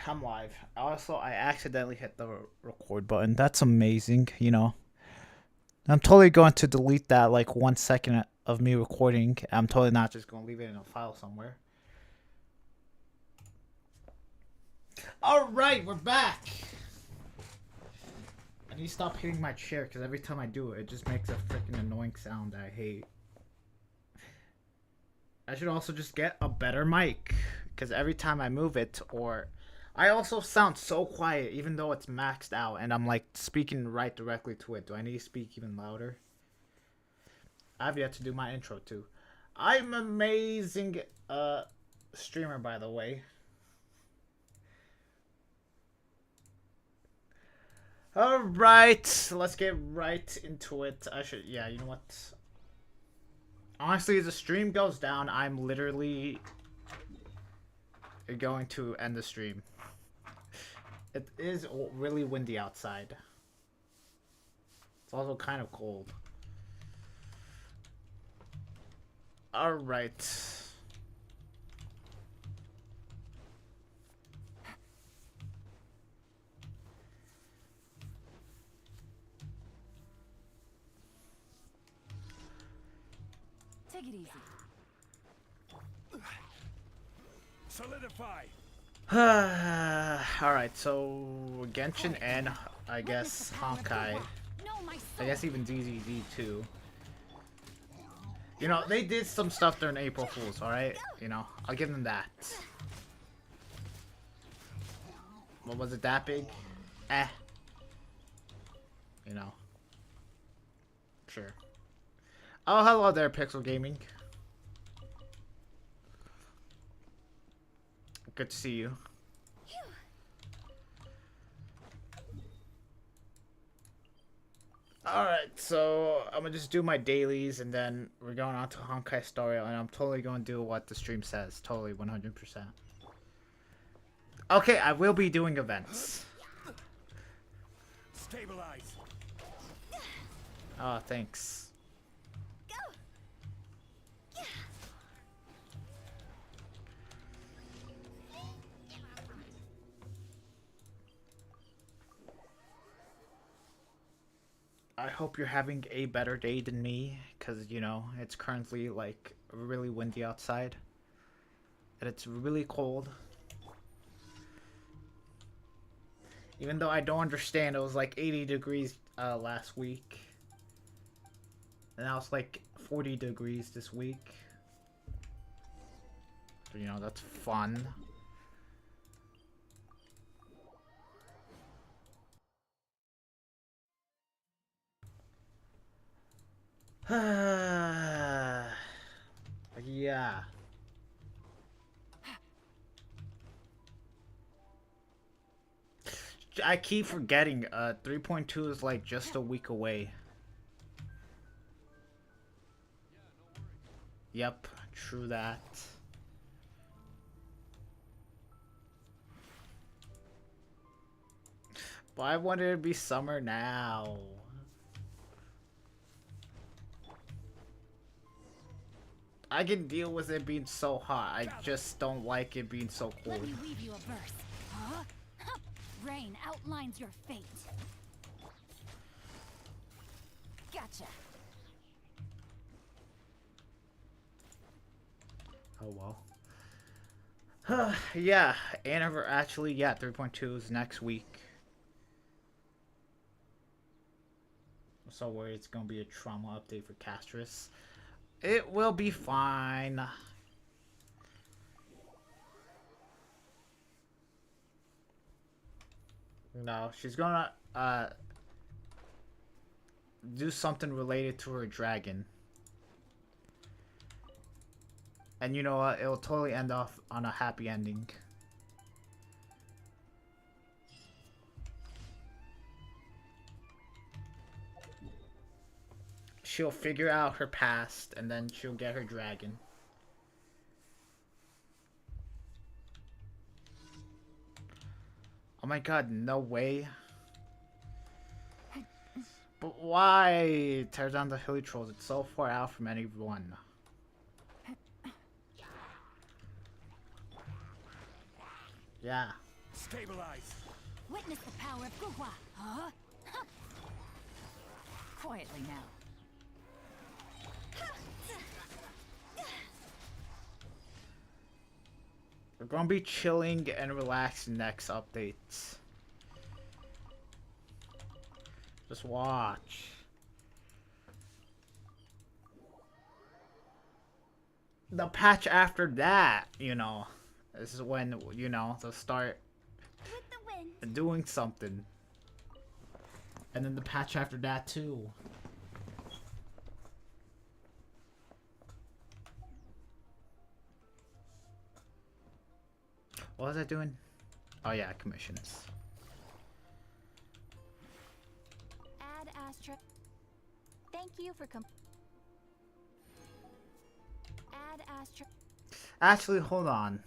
I'm live. Also, I accidentally hit the record button. That's amazing, you know. I'm totally going to delete that like 1 second of me recording. I'm totally not just going to leave it in a file somewhere. All right, we're back. I need to stop hitting my chair because every time I do it, it just makes a freaking annoying sound that I hate. I should also just get a better mic because every time I move it, or I also sound so quiet even though it's maxed out and I'm like speaking right directly to it. Do I need to speak even louder? I've yet to do my intro too. I'm amazing streamer, by the way. All right, let's get right into it. Yeah, you know what? Honestly, as the stream goes down, I'm literally going to end the stream. It is really windy outside. It's also kind of cold. All right. Take it easy. Solidify. Alright, so Genshin and I guess Honkai. I guess even DZD too. You know, they did some stuff during April Fools, alright? You know, I'll give them that. What was it that big? Eh. You know. Sure. Oh, hello there, Pixel Gaming. Good to see you. Alright, so I'm gonna just do my dailies and then we're going on to Honkai Story and I'm totally gonna do what the stream says. Totally, 100%. Okay, I will be doing events. Stabilize. Oh, thanks. I hope you're having a better day than me, because, you know, it's currently, like, really windy outside. And it's really cold. Even though I don't understand, it was like 80 degrees last week. And now it's like 40 degrees this week. So, you know, that's fun. Yeah. I keep forgetting 3.2 is like just a week away. Yep, true that. But I wanted it to be summer now. I can deal with it being so hot. I just don't like it being so cold. Let me leave you a verse. Huh? Rain outlines your fate. Gotcha. Oh well. Yeah, actually, yeah, 3.2 is next week. I'm so worried it's gonna be a trauma update for Castris. It will be fine. No, she's gonna do something related to her dragon. And you know what? It'll totally end off on a happy ending. She'll figure out her past and then she'll get her dragon. Oh my god, no way. But why tear down the hilly trolls? It's so far out from anyone. Yeah. Stabilize. Witness the power of Gugwa. Huh? Quietly now. We're gonna be chilling and relaxed next updates. Just watch. The patch after that, you know, this is when, you know, they'll start With the wind. doing something. And then the patch after that too. What was I doing? Oh yeah, commissions. Add Astra. Thank you for Add Astra. Actually, hold on.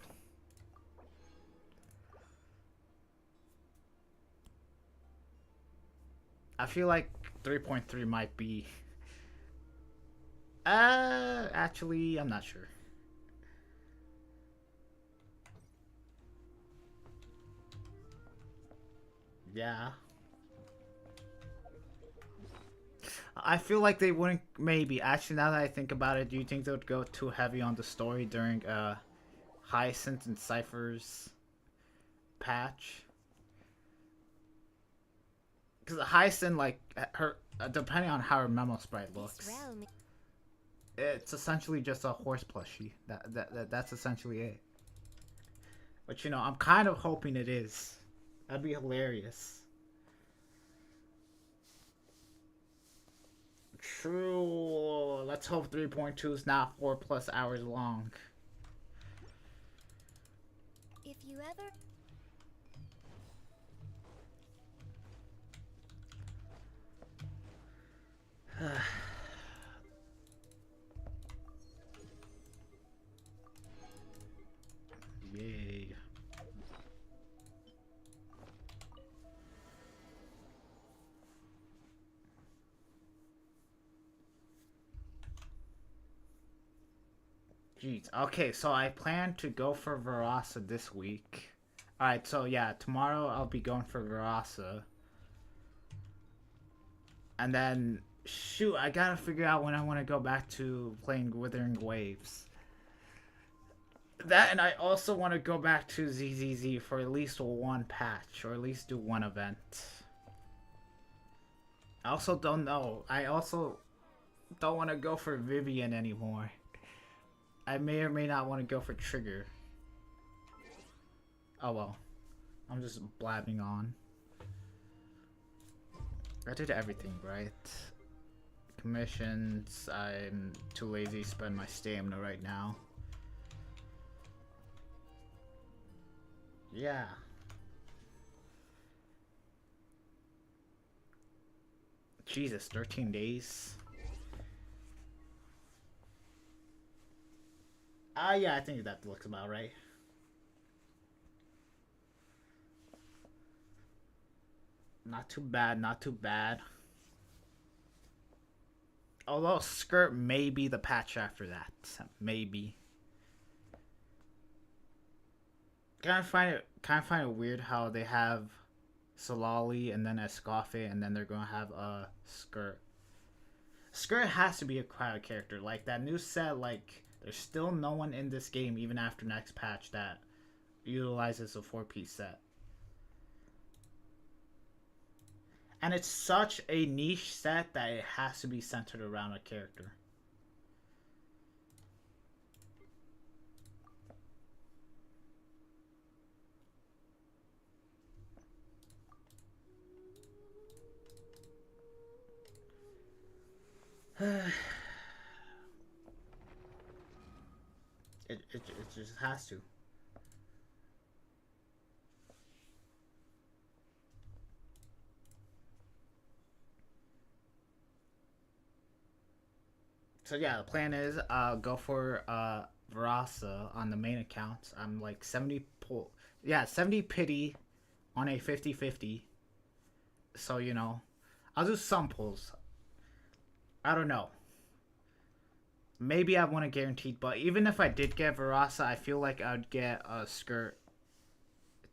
I feel like 3.3 might be... actually, I'm not sure. Yeah. I feel like they wouldn't, maybe. Actually, now that I think about it, do you think they would go too heavy on the story during Hyacinth and Cypher's patch? Because Hyacinth, like, her, depending on how her memo sprite looks, it's essentially just a horse plushie. That's essentially it. But, you know, I'm kind of hoping it is. That'd be hilarious. True. Let's hope 3.2 is not 4+ hours long. If you ever Yay. Jeez. Okay, so I plan to go for Verasa this week. Alright, so yeah, tomorrow I'll be going for Verasa. And then, shoot, I gotta figure out when I want to go back to playing Withering Waves. That, and I also want to go back to ZZZ for at least one patch, or at least do one event. I also don't know. I also don't want to go for Vivian anymore. I may or may not want to go for Trigger. Oh well. I'm just blabbing on. I did everything right. Commissions. I'm too lazy to spend my stamina right now. Yeah. Jesus, 13 days. Yeah, I think that looks about right. Not too bad, not too bad. Although Skirt may be the patch after that. Maybe. Kind of find it weird how they have Solali and then Escafe and then they're gonna have a Skirt. Skirt has to be a crowd character. Like that new set, like there's still no one in this game even after next patch that utilizes a 4-piece set. And it's such a niche set that it has to be centered around a character. It just has to. So yeah, the plan is go for Verasa on the main account. I'm like 70 pull. Yeah, 70 pity on a 50-50. So, you know, I'll do some pulls. I don't know. Maybe I want a guaranteed, but even if I did get Verasa, I feel like I would get a Skirt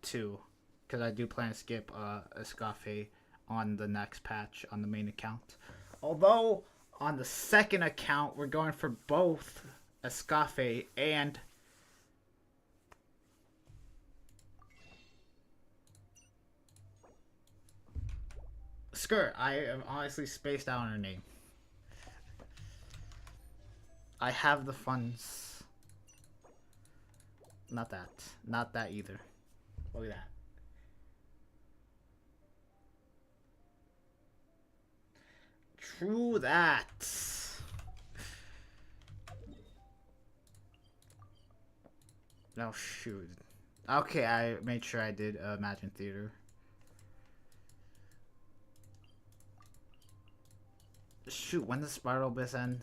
too. because I do plan to skip Escafe on the next patch on the main account. Although on the second account we're going for both Escafe and Skirt. I am honestly spaced out on her name. I have the funds. Not that. Not that either. Look at that. True that. No, shoot. Okay, I made sure I did Imagine Theater. Shoot, when does Spiral Abyss end?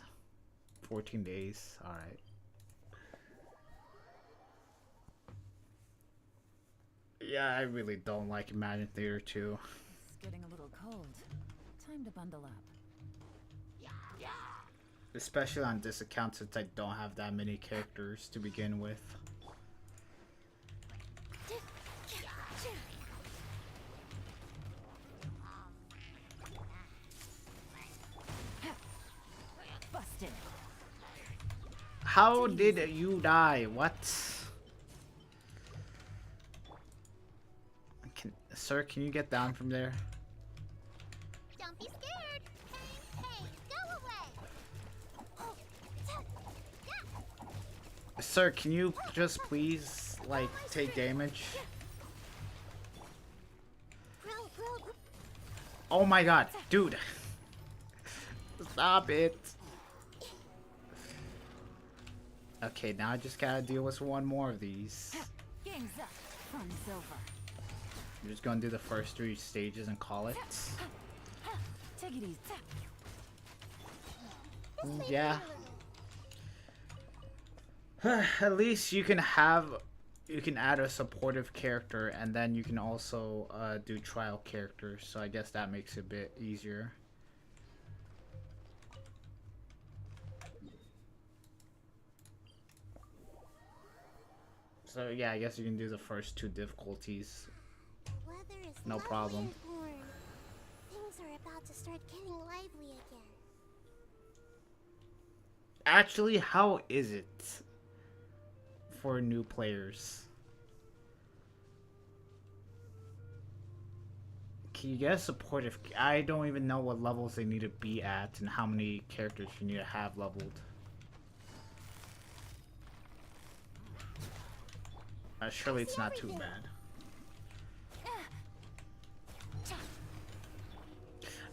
14 days. Alright. Yeah, I really don't like Imagine Theater 2. It's getting a little cold. Time to bundle up. Especially on this account since I don't have that many characters to begin with. Busted. How did you die? What? Sir, can you get down from there? Don't be scared. Hey, go away. Sir, can you just please, like, take damage? Oh my god, dude. Stop it. Okay, now I just gotta deal with one more of these. Game's up. Fun's over. I'm just gonna do the first 3 stages and call it. Take it easy. Yeah. At least you can add a supportive character, and then you can also do trial characters, so I guess that makes it a bit easier. So yeah, I guess you can do the first 2 difficulties. No problem. Things are about to start getting lively again. Actually, how is it for new players? Can you get a supportive? I don't even know what levels they need to be at and how many characters you need to have leveled. Surely it's not too bad.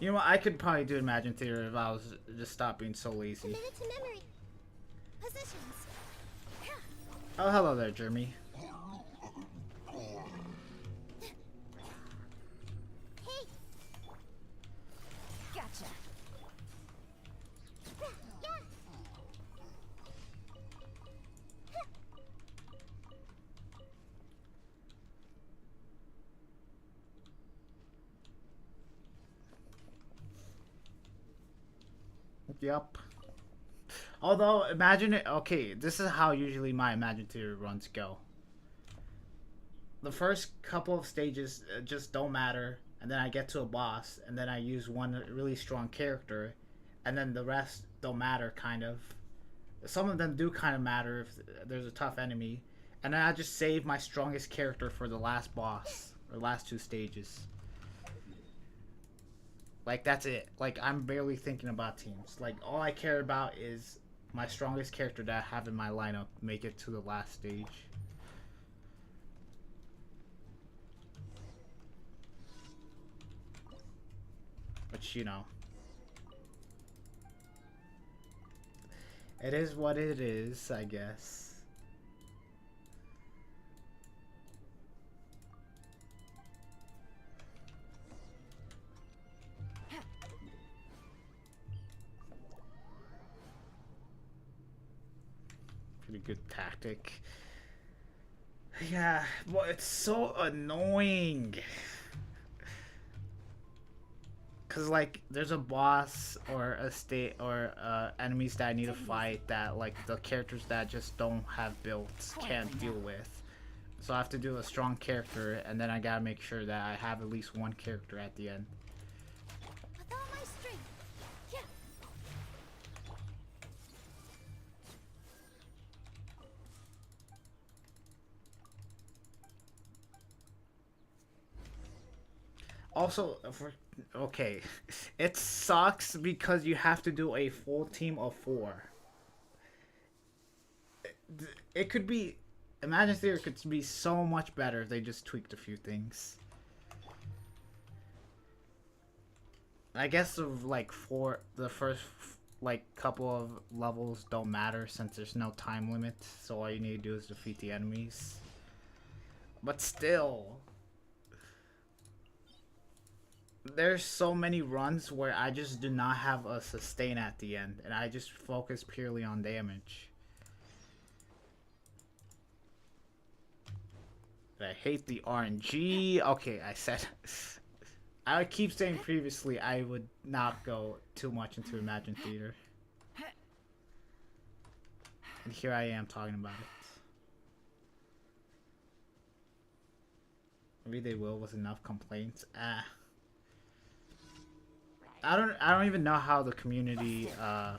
You know what? I could probably do Imagine Theater if I was just stop being so lazy. Committed to memory. Positions. Oh, hello there, Jeremy. Hey. Gotcha. Yeah. Yep. Although, imagine it. Okay, this is how usually my Imagine Theater runs go. The first couple of stages just don't matter, and then I get to a boss, and then I use one really strong character, and then the rest don't matter, kind of. Some of them do kind of matter if there's a tough enemy, and then I just save my strongest character for the last boss, or last 2 stages. Like, that's it. Like, I'm barely thinking about teams. Like, all I care about is my strongest character that I have in my lineup make it to the last stage. Which, you know. It is what it is, I guess. Pretty good tactic. Yeah, well, it's so annoying. Cause like there's a boss or a state or enemies that I need to fight that like the characters that just don't have builds can't deal with. So I have to do a strong character, and then I gotta make sure that I have at least one character at the end. With all my strength. Yeah. Also, okay, it sucks because you have to do a full team of 4. It could be, Imagine Theater could be so much better if they just tweaked a few things. I guess the first like couple of levels don't matter since there's no time limit, so all you need to do is defeat the enemies. But still, there's so many runs where I just do not have a sustain at the end, and I just focus purely on damage. I hate the RNG. Okay, I said I would keep saying previously I would not go too much into Imagine Theater. And here I am talking about it. Maybe they will with enough complaints. I don't even know how the community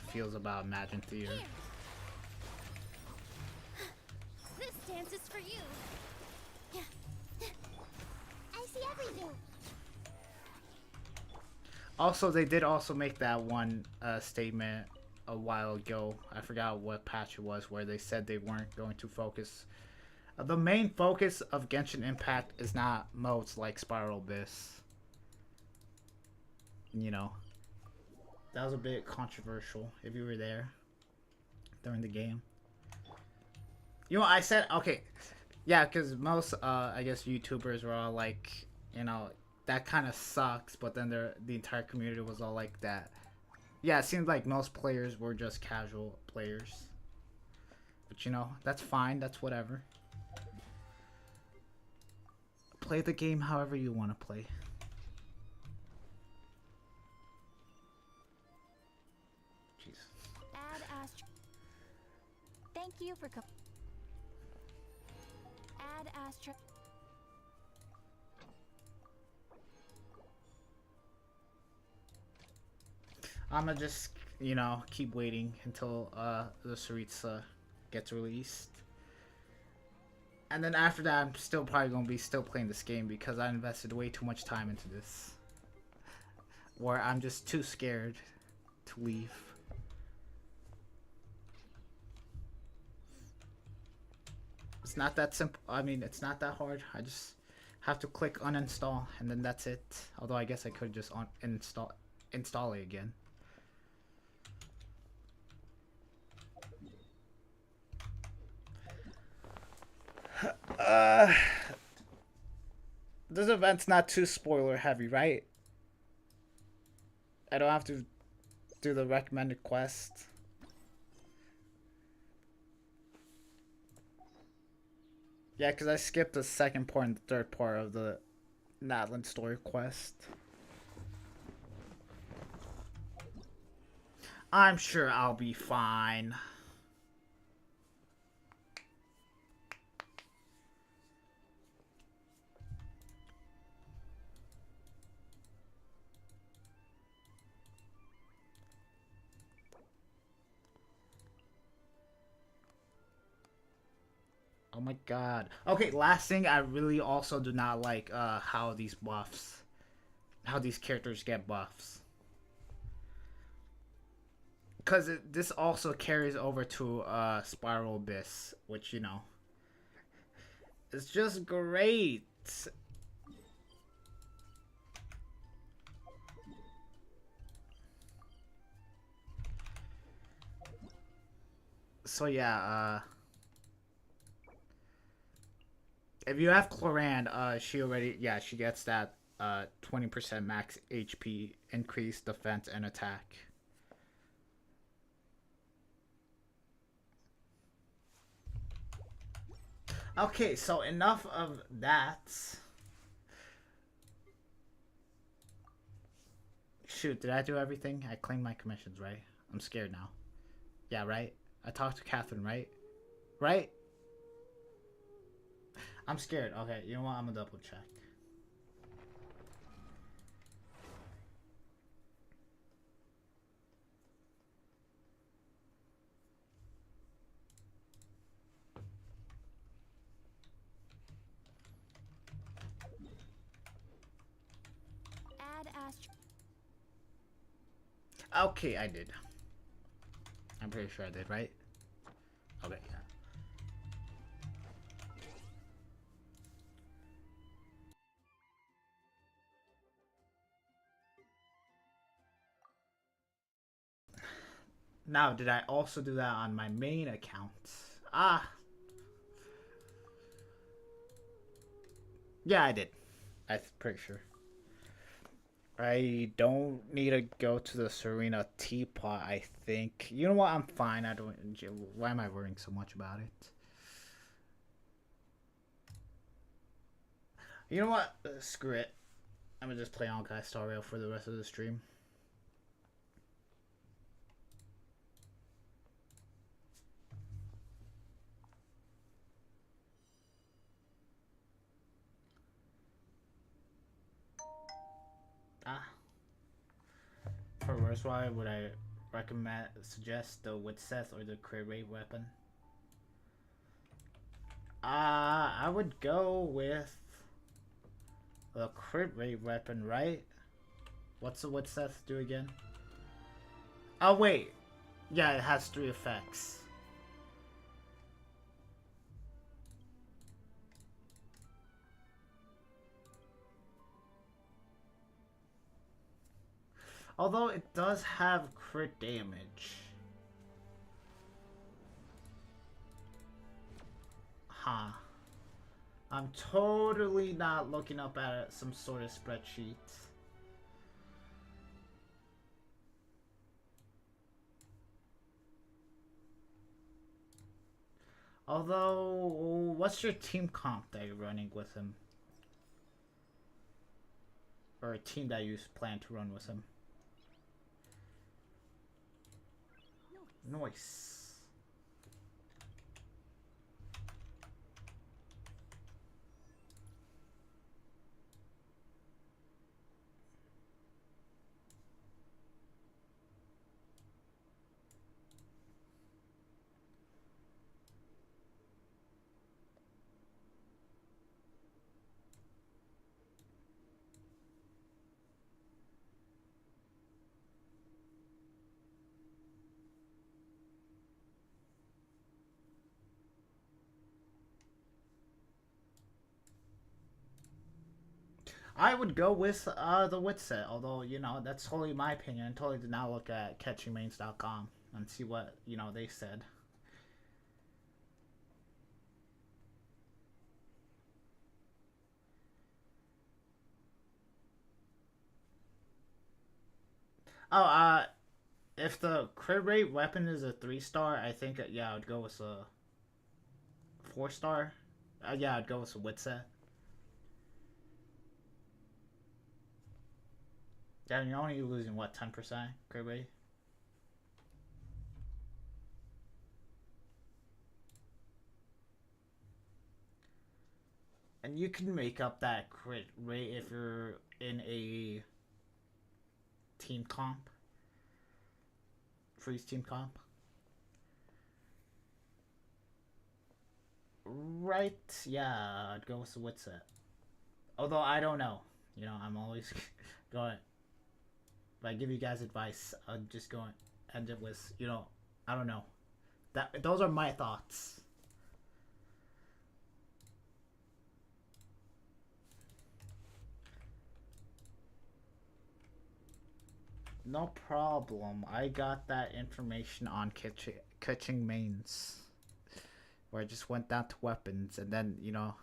feels about Imagine Theater. This dance is for you. Yeah. I see everything. Also, they did also make that one statement a while ago. I forgot what patch it was, where they said they weren't going to focus. The main focus of Genshin Impact is not modes like Spiral Abyss. You know, that was a bit controversial if you were there during the game. You know, I said, okay, yeah, because most, I guess, YouTubers were all like, you know, that kind of sucks, but then the entire community was all like that. Yeah, it seems like most players were just casual players. But, you know, that's fine, that's whatever. Play the game however you want to play. Jeez. Add Astro. Thank you for Add Astro. I'ma just, you know, keep waiting until the Saritsa gets released. And then after that, I'm still probably gonna be still playing this game because I invested way too much time into this. Where I'm just too scared to leave. It's not that simple. I mean, it's not that hard. I just have to click uninstall and then that's it. Although I guess I could just install it again. This event's not too spoiler heavy, right? I don't have to do the recommended quest. Yeah, because I skipped the second part and the third part of the Natlan story quest. I'm sure I'll be fine. Oh my god. Okay, last thing, I really also do not like how these characters get buffs. Because this also carries over to Spiral Abyss, which, you know, it's just great. So yeah, if you have Cloran, she gets that 20% max HP, increased defense and attack. Okay, so enough of that. Shoot, did I do everything? I claimed my commissions, right? I'm scared now. Yeah, right? I talked to Catherine, right? Right? I'm scared. Okay, you know what? I'm gonna double check. Add Astro. Okay, I did. I'm pretty sure I did, right? Okay, yeah. Now, did I also do that on my main account? Ah. Yeah, I did. I'm pretty sure. I don't need to go to the Serena teapot, I think. You know what? I'm fine. I don't. Why am I worrying so much about it? You know what? Screw it. I'm gonna just play Honkai Star Rail for the rest of the stream. Ah. For worst, why would I suggest the Witseth or the crit rate weapon? I would go with the crit rate weapon, right? What's the Witseth do again? Oh wait, yeah, it has 3 effects. Although it does have crit damage. Huh. I'm totally not looking up at some sort of spreadsheet. Although, what's your team comp that you're running with him? Or a team that you plan to run with him? Nice. I would go with the wit set, although, you know, that's totally my opinion. Totally did not look at catchingmains.com and see what, you know, they said. Oh, if the crit rate weapon is a 3-star, I think, yeah, I'd go with a 4-star. Yeah, I'd go with a wit set. Yeah, you're only losing, what, 10% crit rate? And you can make up that crit rate if you're in a team comp. Freeze team comp. Right, yeah, I'd go with the wit set. Although I don't know. You know, I'm always going. If I give you guys advice, I'm just going end it with, you know, I don't know. Those are my thoughts. No problem. I got that information on catching mains, where I just went down to weapons, and then, you know,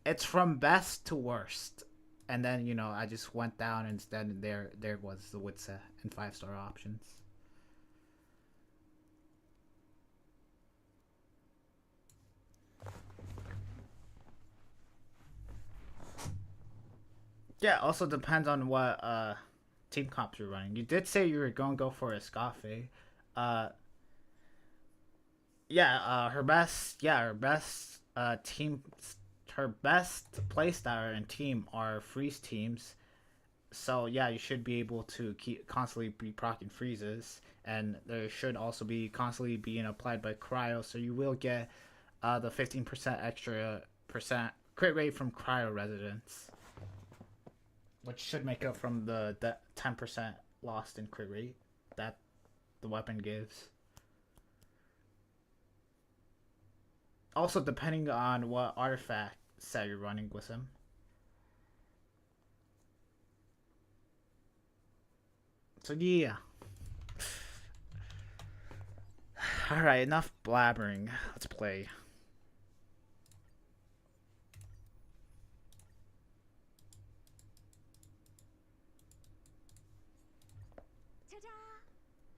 it's from best to worst, and then, you know, I just went down, and then there was the Witsa and 5-star options. Yeah, also depends on what team comps you're running. You did say you were going to go for a Scafe. Uh, yeah, her best team, her best playstyle and team are freeze teams. So yeah, you should be able to keep constantly be proccing freezes, and there should also be constantly being applied by cryo, so you will get the 15% extra percent crit rate from cryo residents, which should make up from the 10% lost in crit rate that the weapon gives. Also, depending on what artifact set you're running with him. So yeah. Alright, enough blabbering. Let's play. Ta-da!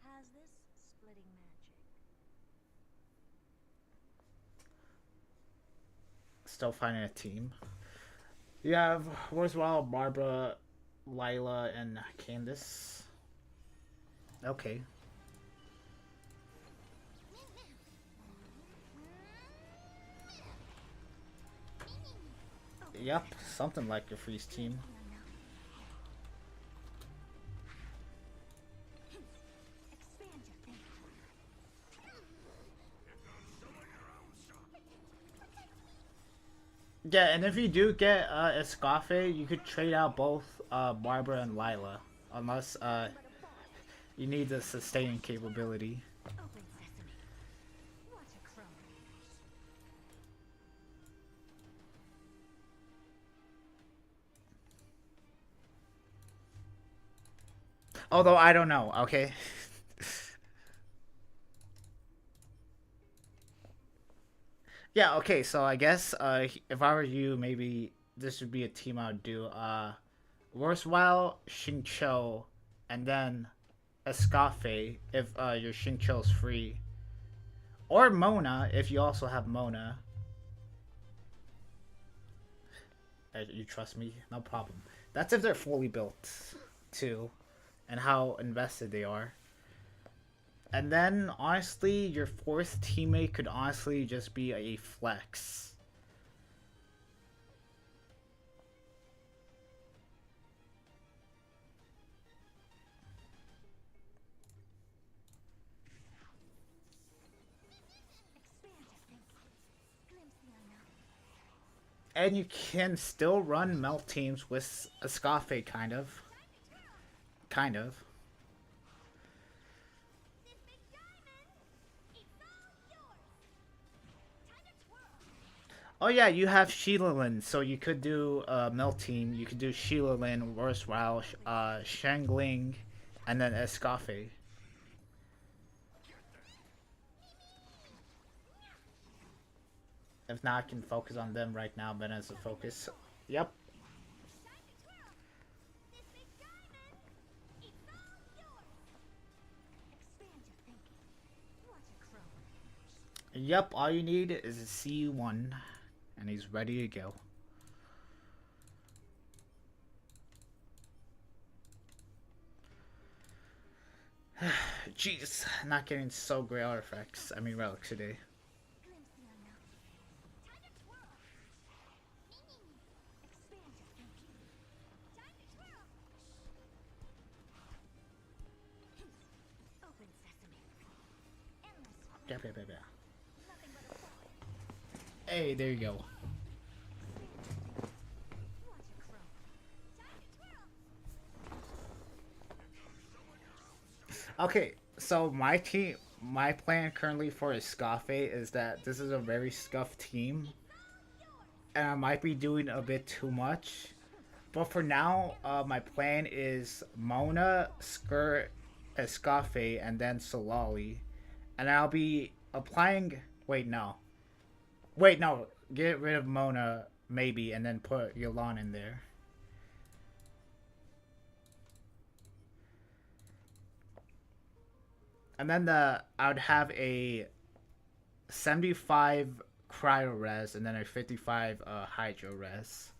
How's this splitting magic? Still finding a team. You have Worthwhile, Barbara, Lila, and Candace. Okay. Yep, something like your freeze team. Expand your thinking. Yeah, and if you do get Escafe, you could trade out both Barbara and Lila. Unless you need the sustaining capability. Open sesame. Watch a crone. Although I don't know, okay? Yeah, okay, so I guess if I were you, maybe this would be a team I would do. Worthwhile, Xingqiu, and then Escafe if your Xingqiu's free. Or Mona if you also have Mona. You trust me? No problem. That's if they're fully built, too. And how invested they are. And then, honestly, your fourth teammate could honestly just be a flex. Expand your thinking. Glimpse the unknown. And you can still run melt teams with Escafe, kind of. Kind of. This big diamond, it's all yours. Time to twirl. Oh yeah, you have Sheila, so you could do melt team. You could do Sheila, Worthwhile, Shangling, and then Escafe. If not, I can focus on them right now, but as a focus. Yep. Time to twirl. This big diamond, it's all yours. Expand your thinking. Watch a crone. Yep, all you need is a C1, and he's ready to go. Jeez, not getting so great artifacts. I mean relics today. Glimpse the unknown. Time to twirl. Expand your thinking. Time to twirl. Open sesame. Endless. Yeah, yeah, yeah, yeah. Nothing but a void. Hey, there you go. Watch a crone. Time to twirl. Okay, so my plan currently for Escafe is that this is a very scuffed team, and I might be doing a bit too much. But for now, my plan is Mona, Skirt, Escafe, and then Solali, and I'll be applying. Wait, no. Wait, no. Get rid of Mona, maybe, and then put Yolan in there. And then I would have a 75 cryo res and then a 55 hydro res.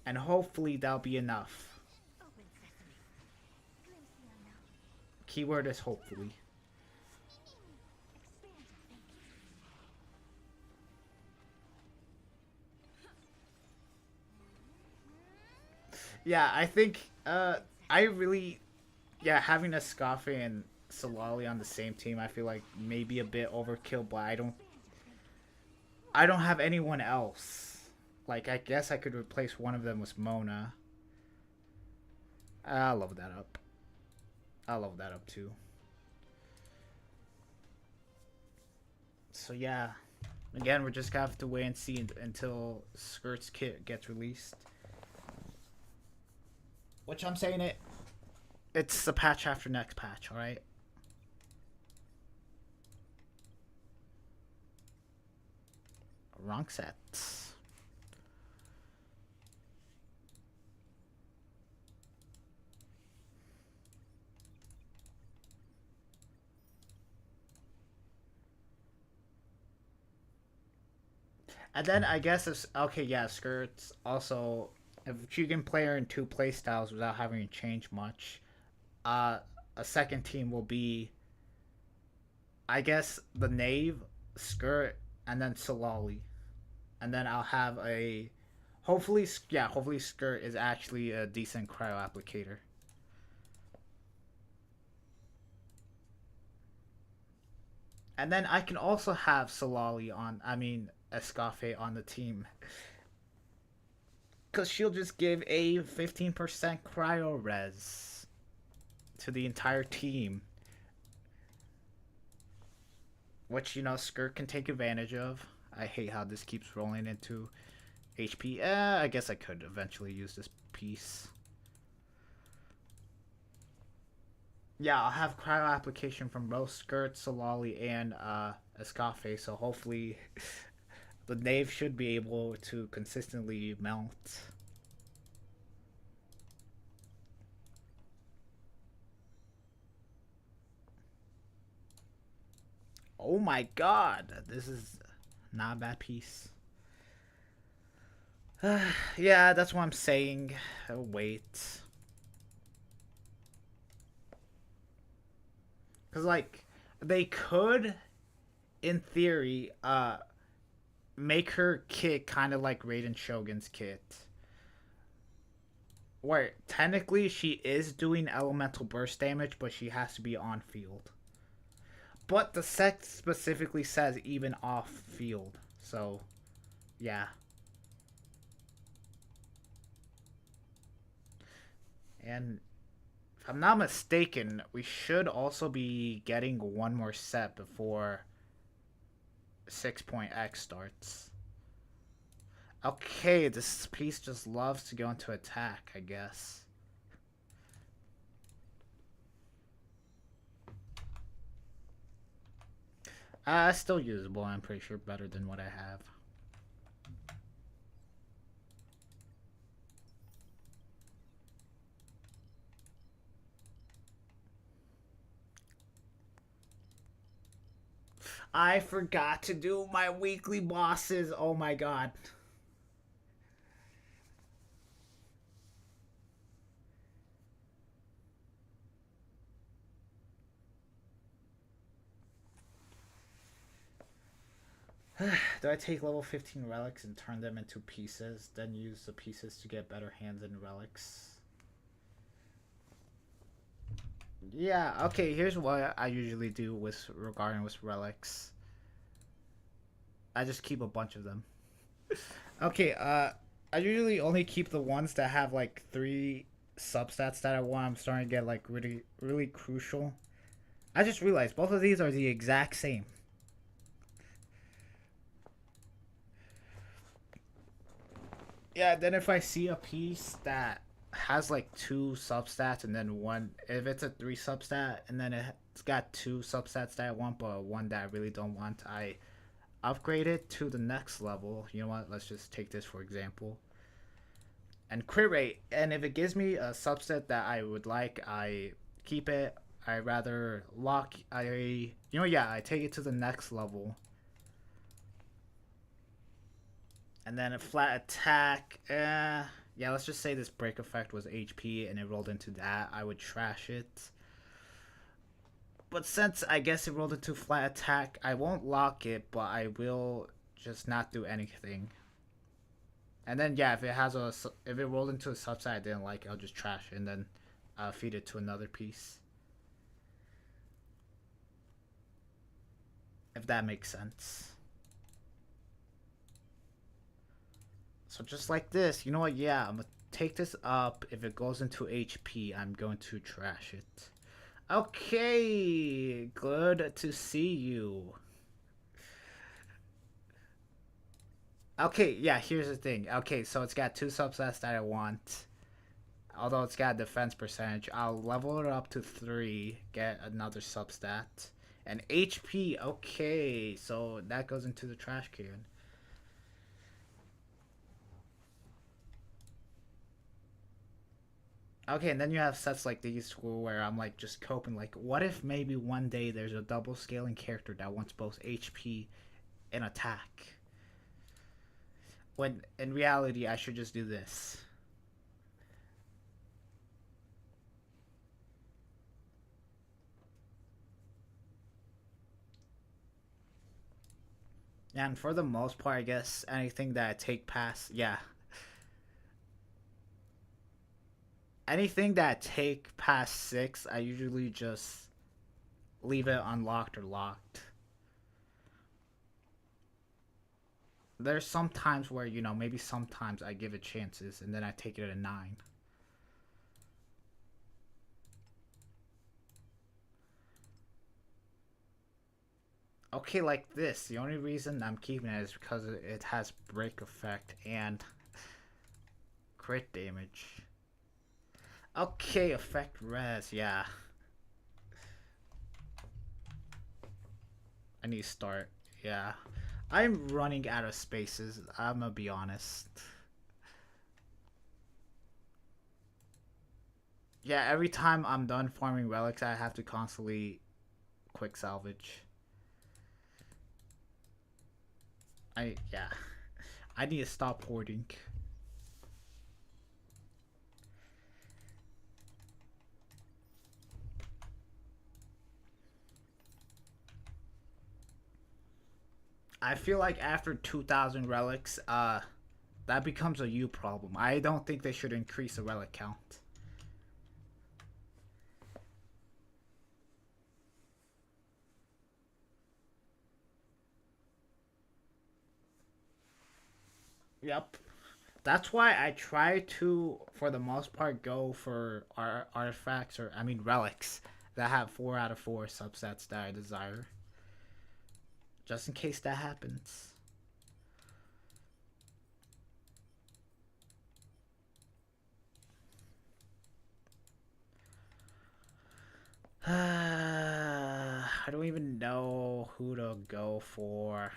And hopefully that'll be enough. Open sesame. Glimpse the unknown. Keyword is hopefully. Expand your thinking. Yeah, I think I really yeah, having a Scafe and Solali on the same team, I feel like maybe a bit overkill, but I don't have anyone else. Like I guess I could replace one of them with Mona. I'll love that up. I'll love that up too. So yeah, again, we're just gonna have to wait and see until Skirt's kit gets released. Which I'm saying it's the patch after next patch, all right? Wrong set. And then I guess it's okay. Yeah, Skirts also. If you can play her in two playstyles without having to change much, uh, a second team will be, I guess, the Knave, Skirt, and then Solali, and then I'll have a, hopefully, yeah, hopefully Skirt is actually a decent cryo applicator. And then I can also have Solali on, I mean, Escafe on the team. Because she'll just give a 15% cryo res to the entire team. Which, you know, Skirt can take advantage of. I hate how this keeps rolling into HP. I guess I could eventually use this piece. Yeah, I'll have cryo application from both Skirt, Solali, and Escafe, so hopefully the Knave should be able to consistently melt. Oh my god, this is not a bad piece. Yeah, that's what I'm saying. Wait. Because, like, they could, in theory, make her kit kind of like Raiden Shogun's kit. Where technically she is doing elemental burst damage, but she has to be on field. But the set specifically says even off field. So, yeah. And if I'm not mistaken, we should also be getting one more set before 6.x starts. Okay, this piece just loves to go into attack, I guess. Still usable, I'm pretty sure, better than what I have. I forgot to do my weekly bosses. Oh my god. Do I take level 15 relics and turn them into pieces, then use the pieces to get better hands and relics? Yeah, okay, here's what I usually do with regarding with relics. I just keep a bunch of them. Okay, I usually only keep the ones that have like 3 substats that I want. I'm starting to get like really crucial. I just realized both of these are the exact same. Yeah, then if I see a piece that has like 2 substats and then one, if it's a 3 substat and then it's got 2 substats that I want but one that I really don't want, I upgrade it to the next level. You know what? Let's just take this for example. And crit rate, and if it gives me a subset that I would like, I keep it. I rather lock, yeah, I take it to the next level. And then a flat attack, yeah, let's just say this break effect was HP and it rolled into that. I would trash it. But since I guess it rolled into flat attack, I won't lock it, but I will just not do anything. And then yeah, if it rolled into a subset I didn't like, I'll just trash it and then feed it to another piece. If that makes sense. So just like this, you know what? Yeah, I'm gonna take this up. If it goes into HP, I'm going to trash it. Okay, good to see you. Okay, yeah, here's the thing. Okay, so it's got two subsets that I want. Although it's got a defense percentage, I'll level it up to 3, get another substat. And HP, okay, so that goes into the trash can. Okay, and then you have sets like these where I'm like just coping. Like, what if maybe one day there's a double scaling character that wants both HP and attack? When in reality, I should just do this. And for the most part, I guess anything that I take past, yeah. Anything that I take past 6, I usually just leave it unlocked or locked. There's some times where, maybe sometimes I give it chances and then I take it at a 9. Okay, like this. The only reason I'm keeping it is because it has break effect and crit damage. Okay, effect res, yeah. I need to start, yeah. I'm running out of spaces, I'm gonna be honest. Yeah, every time I'm done farming relics, I have to constantly quick salvage. Yeah. I need to stop hoarding. I feel like after 2,000 relics, that becomes a you problem. I don't think they should increase the relic count. Yep. That's why I try to, for the most part, go for artifacts or, I mean, relics that have 4 out of 4 subsets that I desire. Just in case that happens. I don't even know who to go for.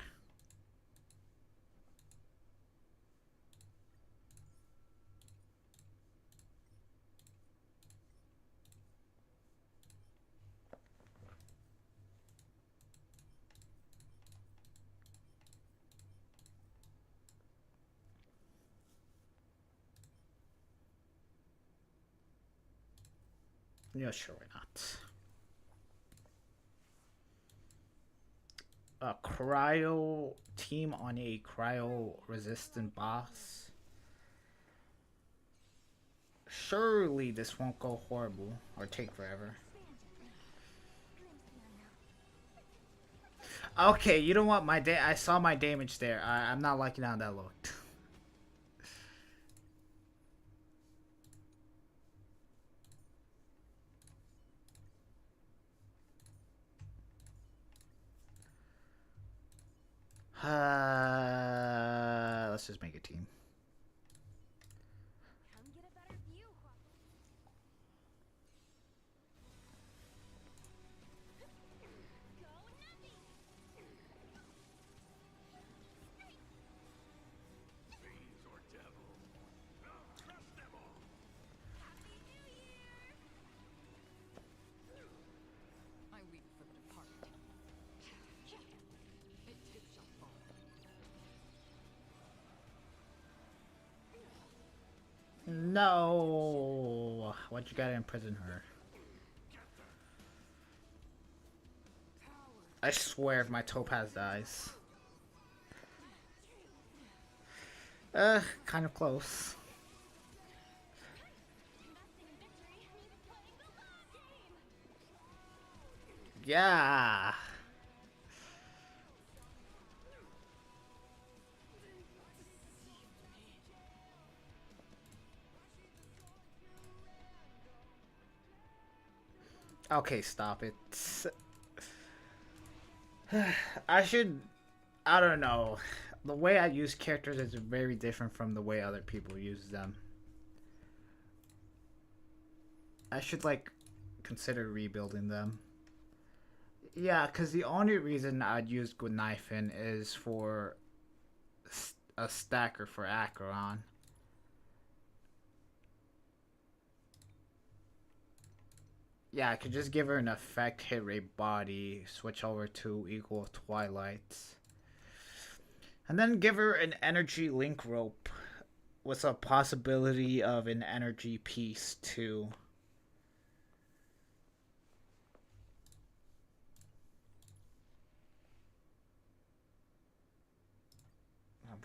Yeah, sure, why not? A cryo team on a cryo resistant boss. Surely this won't go horrible or take forever. Okay, you know what? I saw my damage there. I'm not liking how that looked. Let's just make a team. Come get a better view, Go nutty! Fiends or devils. I'll crush them all. Happy New Year! I weep for the departed. It too shall fall. No. What you gotta imprison her? I swear if my topaz dies. Kind of close. Investing in victory means playing the long game. Yeah. Okay, stop it. I should. I don't know. The way I use characters is very different from the way other people use them. I should, like, consider rebuilding them. Yeah, because the only reason I'd use good knifing is for a stacker for Acheron. Yeah, I could just give her an effect, hit rate body, switch over to equal twilight. And then give her an energy link rope with a possibility of an energy piece too.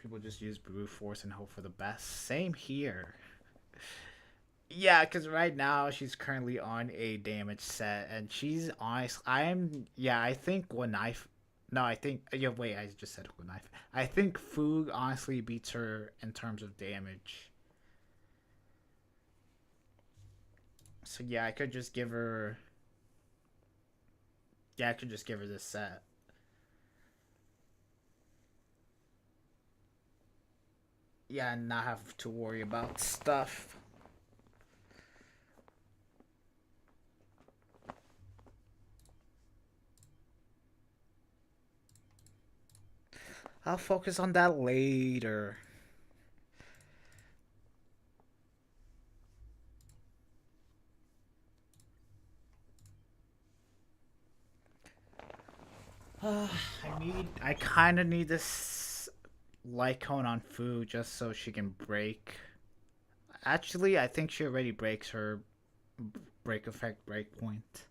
People just use brute force and hope for the best. Same here. Yeah, because right now she's currently on a damage set, and she's honest. I think one knife. No, I think. Yeah, wait, I just said one knife. I think Foog honestly beats her in terms of damage. So yeah, I could just give her. Yeah, I could just give her this set. Yeah, and not have to worry about stuff. I'll focus on that later. I kind of need this light cone on food just so she can break. Actually, I think she already breaks her break effect break point.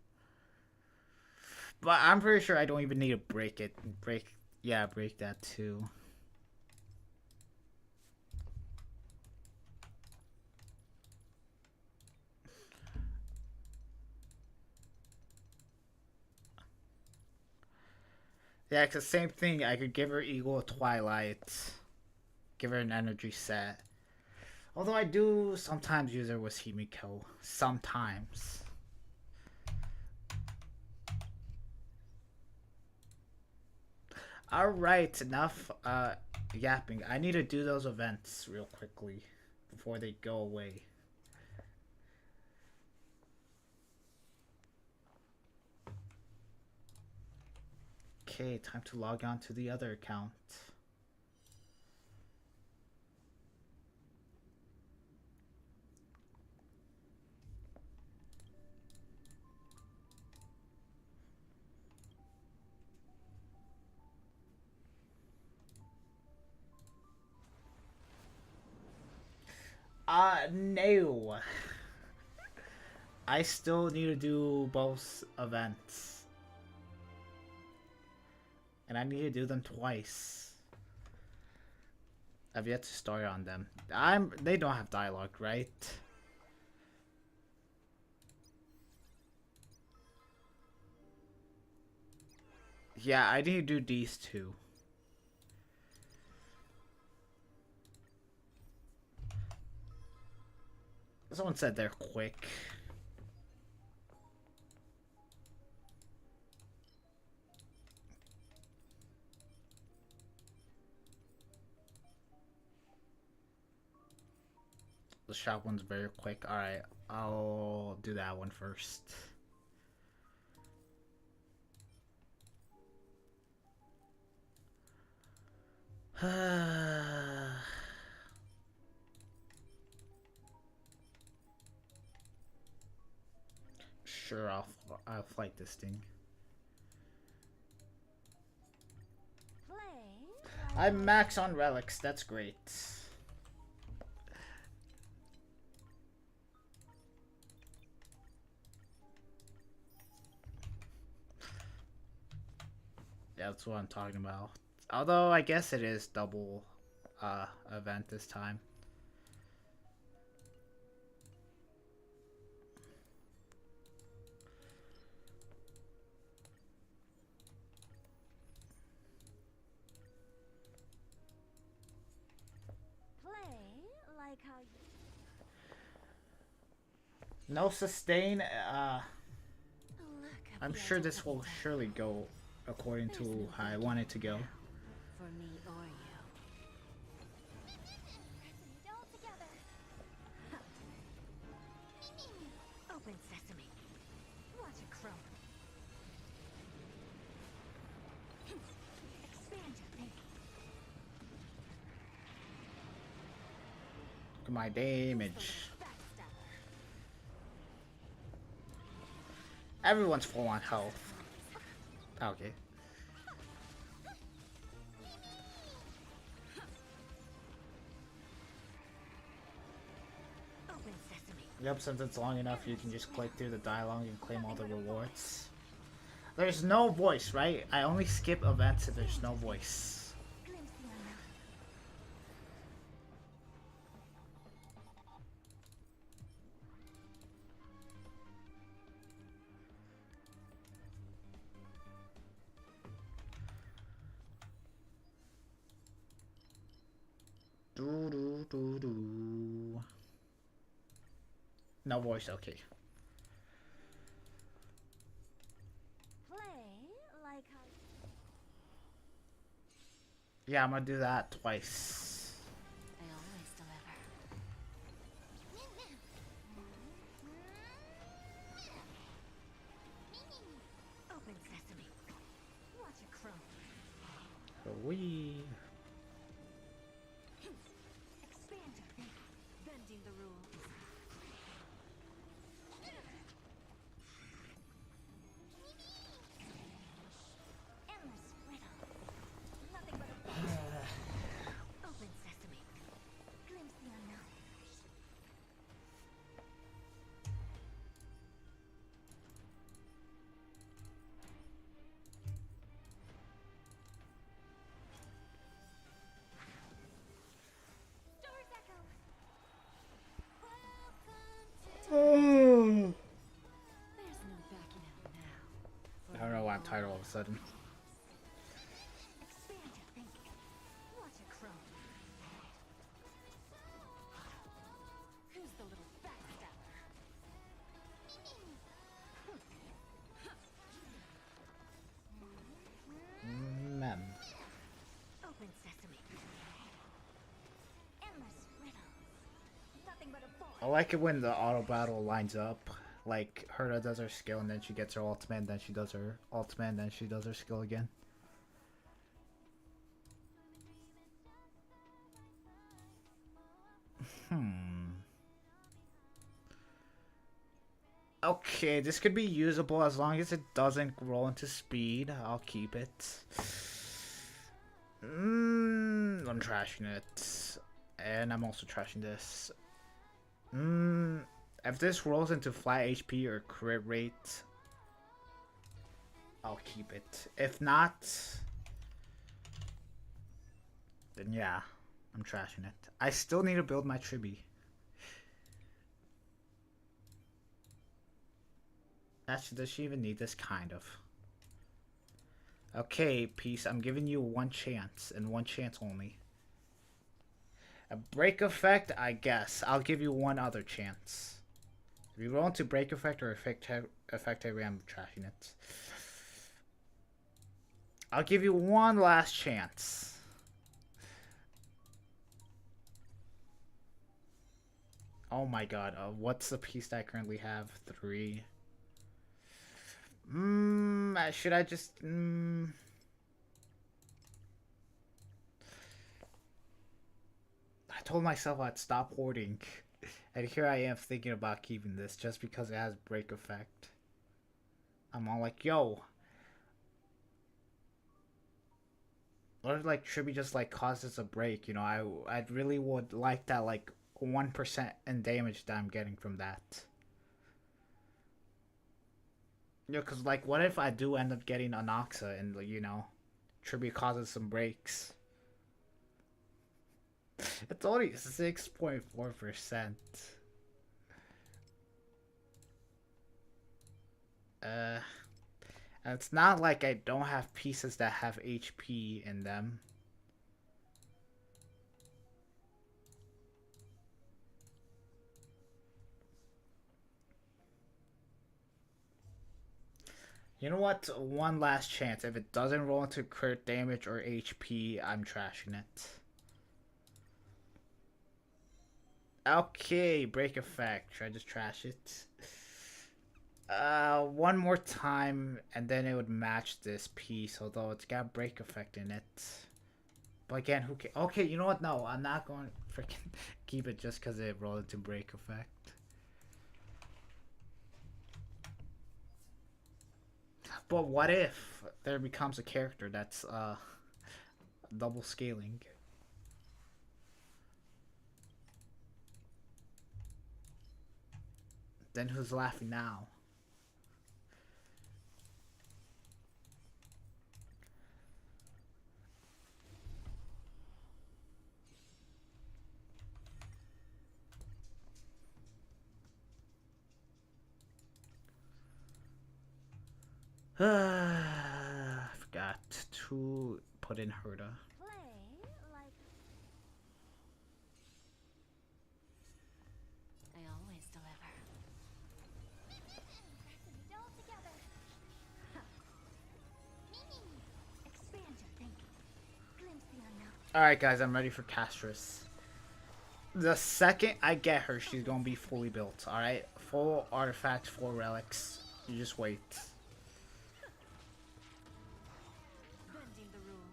But I'm pretty sure I don't even need to break it. Yeah, break that too. Yeah, cause same thing. I could give her Eagle Twilight, give her an energy set. Although I do sometimes use her with Himiko. Sometimes. Alright, enough yapping. I need to do those events real quickly before they go away. Okay, time to log on to the other account. No. I still need to do both events. And I need to do them twice. I've yet to start on them. They don't have dialogue, right? Yeah, I need to do these two. Someone said they're quick. The shop one's very quick. Alright, I'll do that one first. Sure, I'll fight this thing. Play. I'm max on relics. That's great. Yeah, that's what I'm talking about. Although I guess it is double event this time. Play like how you. No sustain. Look at I'm the sure edge of this will the surely go according There's to no how I thinking want it to go. for me or you. Pressing it all together. Open sesame. Watch it crumble. Expand your thinking. Look at my damage. Backstabber. Everyone's full on health. Okay. Open sesame. Yep, since it's long enough, you can just click through the dialogue and claim all the rewards. There's no voice, right? I only skip events if there's no voice. Glimpse the unknown. Do do do do. No voice, okay. Play like how you. Yeah, I'm gonna do that twice. I always deliver. Open sesame. Watch it crumble. We. Expand your thinking. Bending the rules. Endless riddle. Nothing but a open sesame. Glimpse the unknown. Stars echo. There's no backing out now. I don't know why I'm tired all of a sudden. Expand your thinking. Watch it crumble. Who's the little backstabber? Mem. Open sesame. Endless riddles. Nothing but a ball. I like it when the auto battle lines up. Like, Herta does her skill and then she gets her ultimate, and then she does her ultimate, and then she does her skill again. Okay, this could be usable as long as it doesn't roll into speed. I'll keep it. I'm trashing it. And I'm also trashing this. If this rolls into flat HP or crit rate, I'll keep it. If not, then yeah, I'm trashing it. I still need to build my Tribi. Actually, does she even need this? Kind of. Okay, Peace, I'm giving you one chance, and one chance only. A break effect, I guess. I'll give you one other chance. If you roll into break effect or effect heavy, I'm trashing it. I'll give you one last chance. Oh my god, what's the piece that I currently have? 3. Should I just... I told myself I'd stop hoarding. And here I am thinking about keeping this just because it has break effect. I'm all like, yo. What if, like, Tribi just, like, causes a break, you know? I really would like that, like, 1% in damage that I'm getting from that. You know, because, like, what if I do end up getting Anoxa and, you know, Tribi causes some breaks? It's only 6.4%. Uh, and it's not like I don't have pieces that have HP in them. You know what? One last chance. If it doesn't roll into crit damage or HP, I'm trashing it. Okay, break effect. Should I just trash it? One more time, and then it would match this piece, although it's got break effect in it. But again, who cares? Okay, you know what? No, I'm not going to freaking keep it just because it rolled into break effect. But what if there becomes a character that's double scaling? Then who's laughing now? I forgot to put in Herda. Play like I always deliver. pressing it all together. Expand your thinking. Glimpse the unknown. Alright, guys, I'm ready for Castress. The second I get her, she's gonna be fully built, alright? Full artifacts, full relics. You just wait. Bending the rules.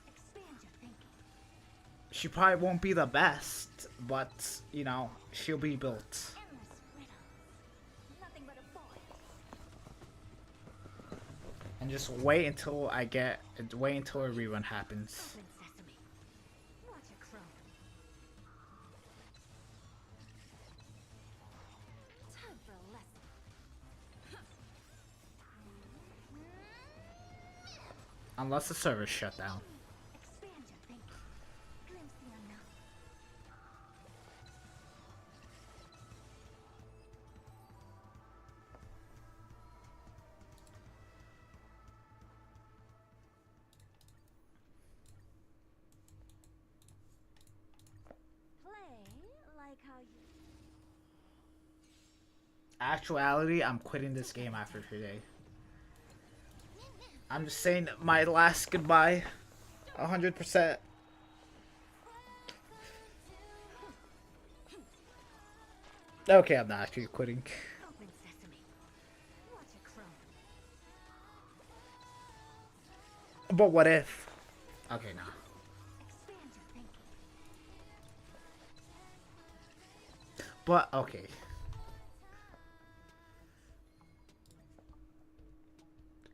Expand your thinking. She probably won't be the best, but, you know, she'll be built. Endless riddles. Nothing but a void. And just wait until a rerun happens. Open sesame. Watch it grow. Time for a lesson. Unless the server's shut down. Expand your thinking. Glimpse the unknown. Play like how you. Actuality, I'm quitting this game after today. I'm just saying my last goodbye. 100%. Okay, I'm not actually quitting. Open sesame. Watch it grow. But what if? Okay, nah. Expand your thinking. But, okay.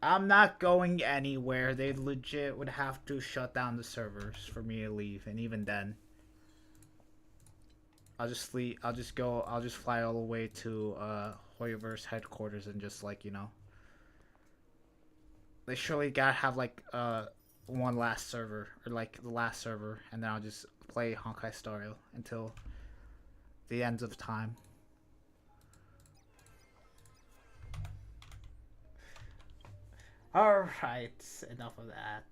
I'm not going anywhere. They legit would have to shut down the servers for me to leave, and even then, I'll just sleep. I'll just fly all the way to Hoyoverse headquarters and just, like, you know, they surely gotta have like one last server, or like the last server, and then I'll just play Honkai Star Rail until the end of time. Alright, enough of that.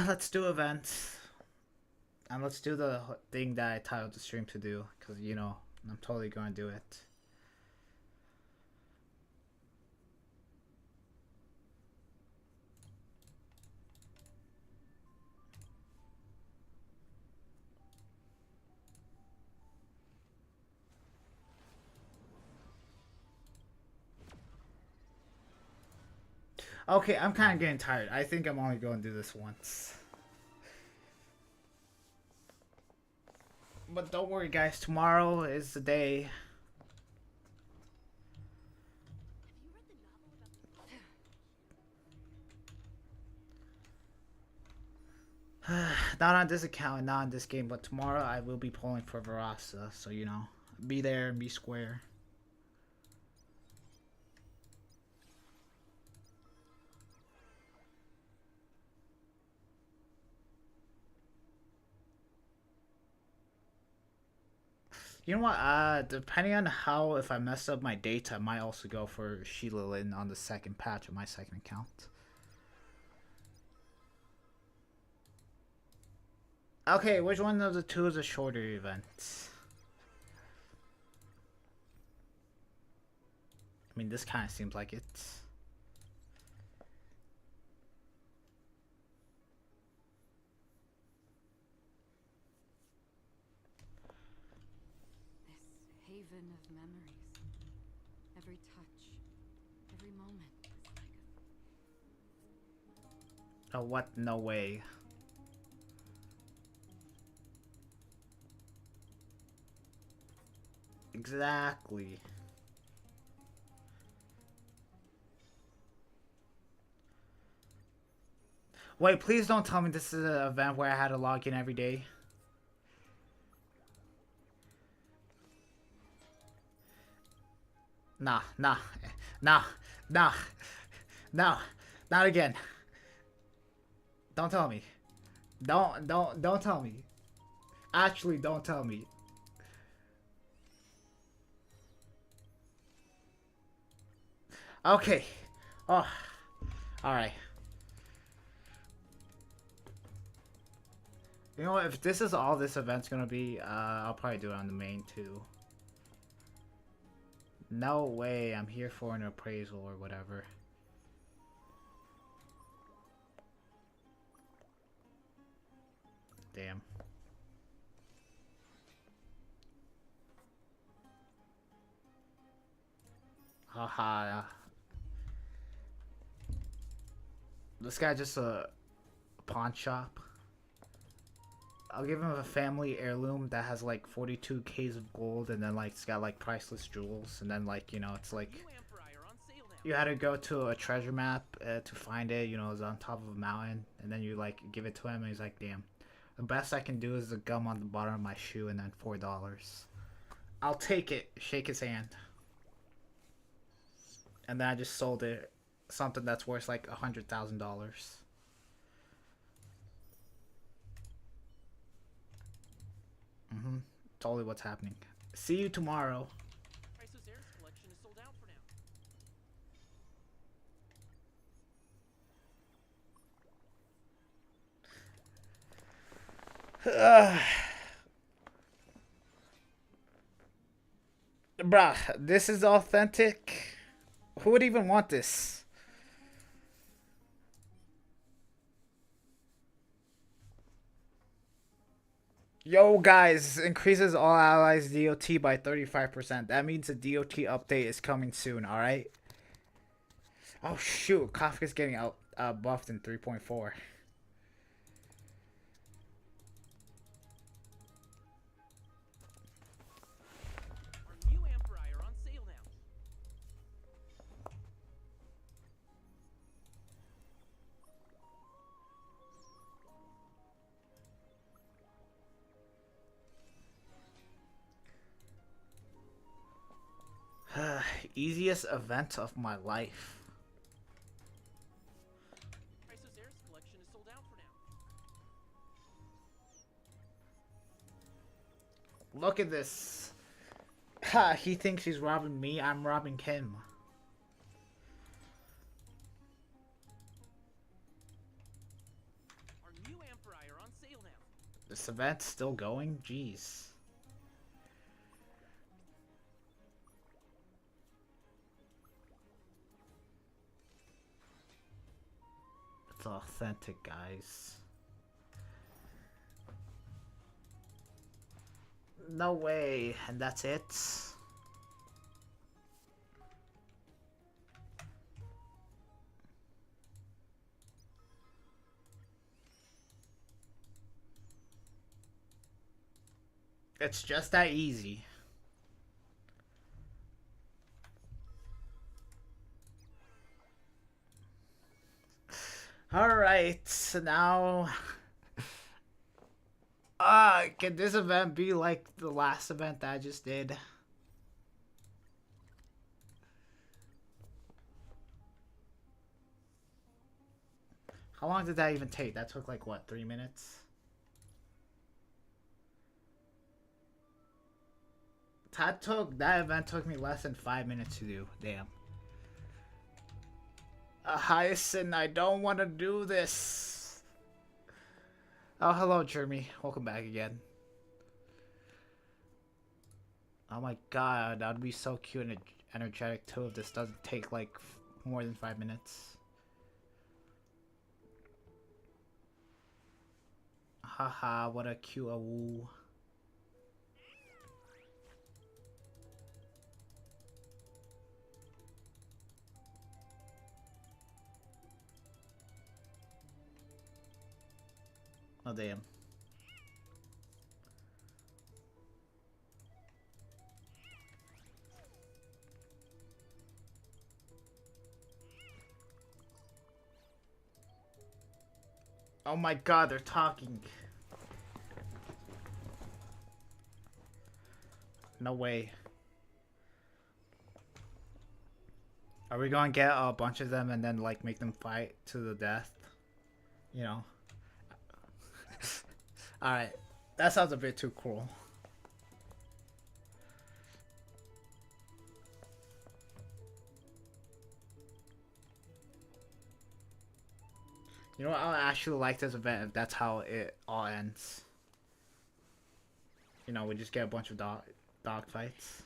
Let's do events. And let's do the thing that I titled the stream to do, because, you know, I'm totally going to do it. Okay, I'm kind of getting tired. I think I'm only going to do this once. But don't worry, guys. Tomorrow is the day. Not on this account and not on this game, but tomorrow I will be pulling for Verasa. So, you know, be there and be square. You know what? Depending on how, if I mess up my data, I might also go for Sheila Lin on the second patch of my second account. Okay, which one of the two is a shorter event? I mean, this kind of seems like it. This haven of memories. Every touch, every moment is like a... Oh, what? No way. Exactly. Wait, please don't tell me this is an event where I had to log in every day. Nah, nah, nah, nah, no, not again. Don't tell me. Don't tell me. Actually, don't tell me. Okay. Oh, all right. You know what? If this is all this event's gonna be, I'll probably do it on the main too. No way. I'm here for an appraisal or whatever. Damn. Haha. This guy just a pawn shop. I'll give him a family heirloom that has like 42 Ks of gold, and then like it's got like priceless jewels, and then like, you know, it's like you had to go to a treasure map to find it. You know, it's on top of a mountain, and then you like give it to him, and he's like, "Damn, the best I can do is the gum on the bottom of my shoe, and then $4. I'll take it." Shake his hand, and then I just sold it something that's worth like $100,000. Mm-hmm. Totally what's happening. See you tomorrow. Price's Heirs collection is sold out for now. Bruh, this is authentic. Who would even want this? Yo, guys, increases all allies DOT by 35%. That means the DOT update is coming soon, alright? Oh, shoot. Kafka's getting out buffed in 3.4. Our new Ampere are on sale now. Easiest event of my life. Price's Heirs collection is sold out for now. Look at this. Ha, he thinks he's robbing me. I'm robbing him. Our new Ampere are on sale now. This event's still going? Jeez. It's authentic, guys. No way. And that's it. It's just that easy. Alright, so now... can this event be like the last event that I just did? How long did that even take? That took like, what, 3 minutes? $3 minutes. That event took me less than 5 minutes to do. Damn. Hyacinth, I don't want to do this. Oh, hello, Jeremy. Welcome back again. Oh my god, that would be so cute and energetic too if this doesn't take like more than 5 minutes. Haha, what a cute woo. Oh damn. Oh my god, they're talking. No way. Are we gonna get a bunch of them and then like make them fight to the death? You know? Alright. That sounds a bit too cruel. You know what? I'll actually like this event if that's how it all ends. You know, we just get a bunch of dog fights.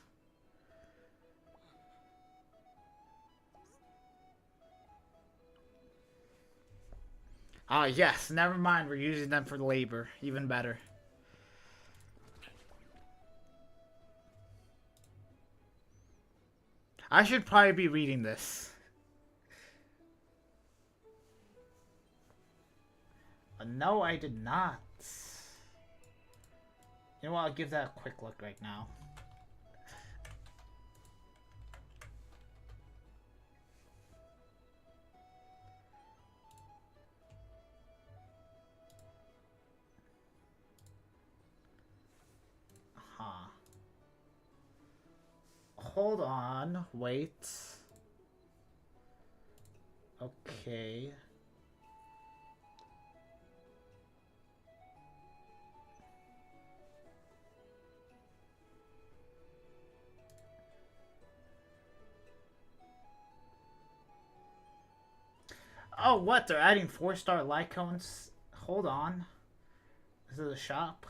Ah, yes. Never mind. We're using them for labor. Even better. I should probably be reading this. No, I did not. You know what? I'll give that a quick look right now. Huh. Hold on. Wait. Okay. Oh, what? They're adding 4-star light cones? Hold on. Is it a shop?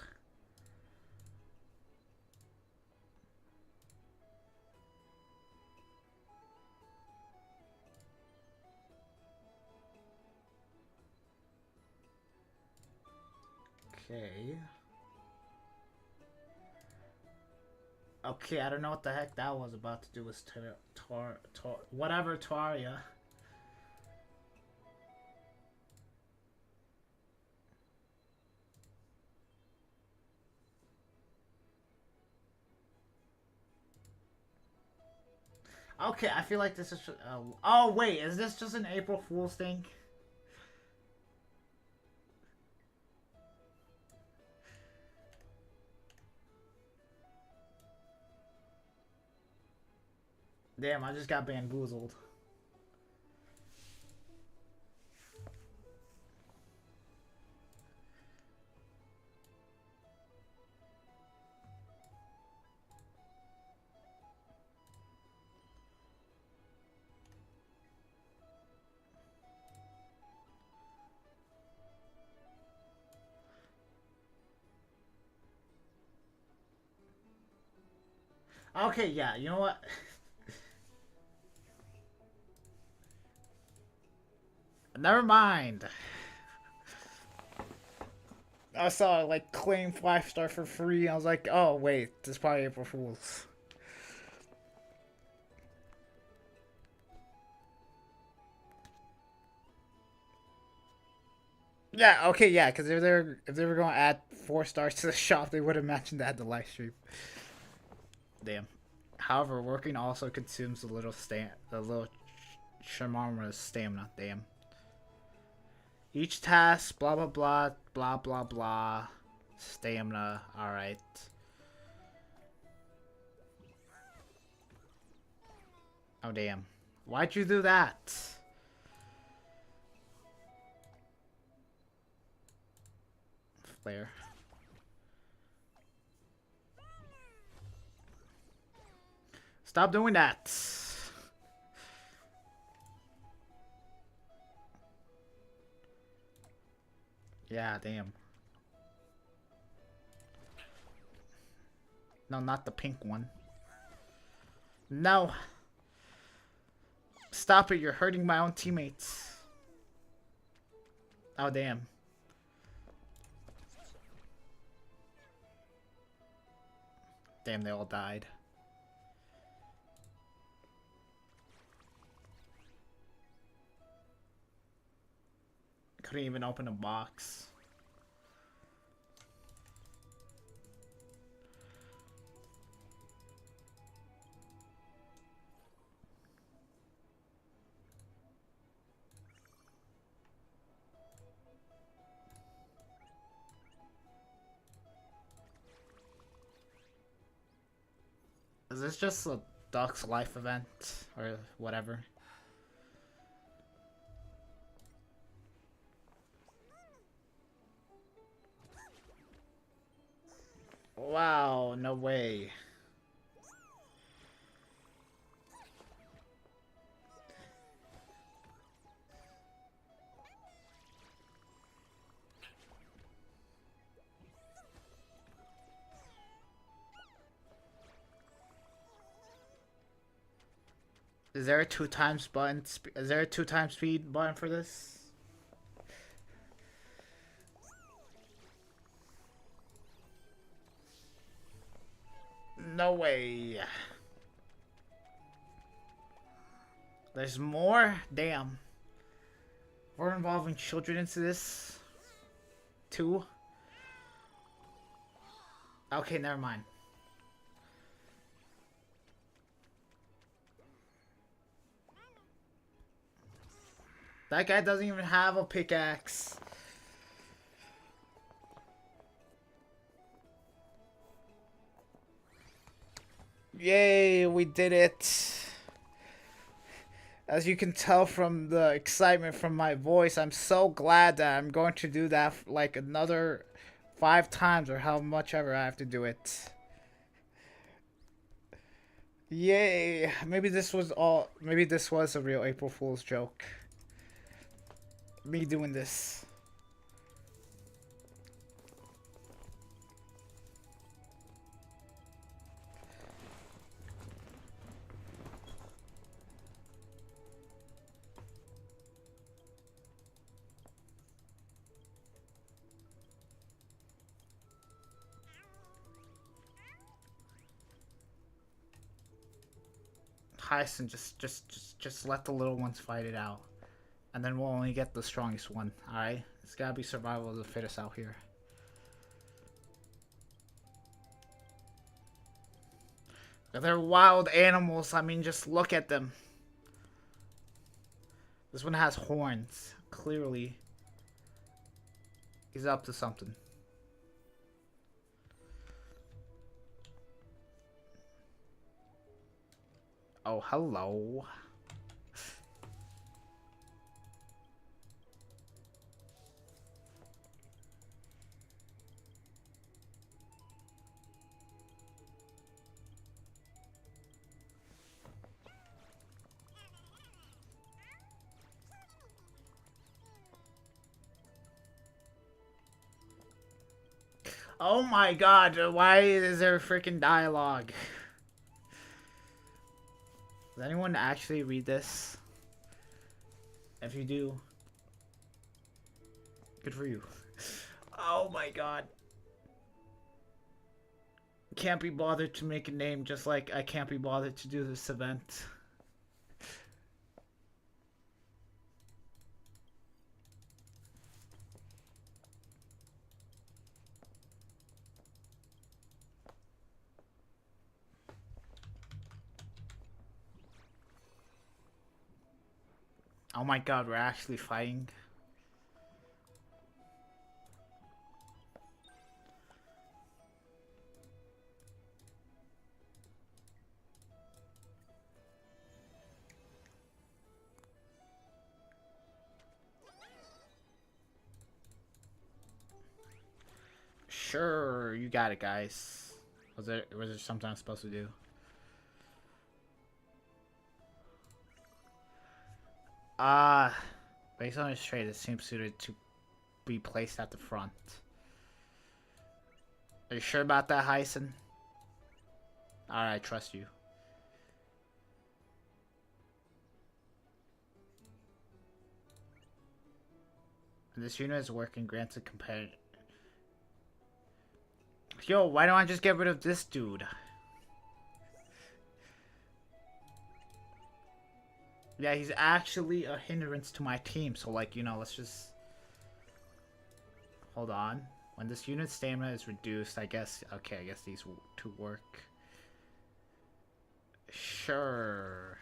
Okay. Okay, I don't know what the heck that was about to do with whatever Taria. Okay, I feel like this is. Oh wait, is this just an April Fool's thing? Damn, I just got bamboozled. Okay, yeah, you know what? Never mind. I saw like claim 5-star for free. I was like, oh wait, this is probably April Fools. Yeah, okay, yeah, because if they were going to add 4 stars to the shop, they would have mentioned that at the live stream. Damn. However, working also consumes a little Shamara's stamina. Damn. Each task, blah blah blah, blah blah blah. Stamina. All right. Oh damn. Why'd you do that? Flare. Stop doing that. Yeah, damn. No, not the pink one. No. Stop it, you're hurting my own teammates. Oh, damn. Damn, they all died. Couldn't even open a box. Is this just a Duck's Life event? Or whatever? Wow, no way. Is there a 2x button? Is there a 2x speed button for this? No way. There's more? Damn. We're involving children into this? Too? Okay, never mind. That guy doesn't even have a pickaxe. Yay, we did it. As you can tell from the excitement from my voice, I'm so glad that I'm going to do that like another 5 times or how much ever I have to do it. Yay. Maybe this was a real April Fool's joke. Me doing this. Hyson, just let the little ones fight it out. And then we'll only get the strongest one, alright? It's gotta be survival of the fittest out here. They're wild animals, I mean, just look at them. This one has horns. Clearly, he's up to something. Oh, hello. Oh my god, why is there freaking dialogue? Does anyone actually read this? If you do, good for you. Oh my god. Can't be bothered to make a name, just like I can't be bothered to do this event. Oh my god, we're actually fighting. Sure, you got it, guys. Was there something I'm supposed to do? Based on his trade, it seems suited to be placed at the front. Are you sure about that, Hyson? Alright, I trust you. This unit is working, granted compared. Yo, why don't I just get rid of this dude? Yeah, he's actually a hindrance to my team, so like, you know, let's just... Hold on. When this unit's stamina is reduced, I guess... Okay, I guess these two work. Sure.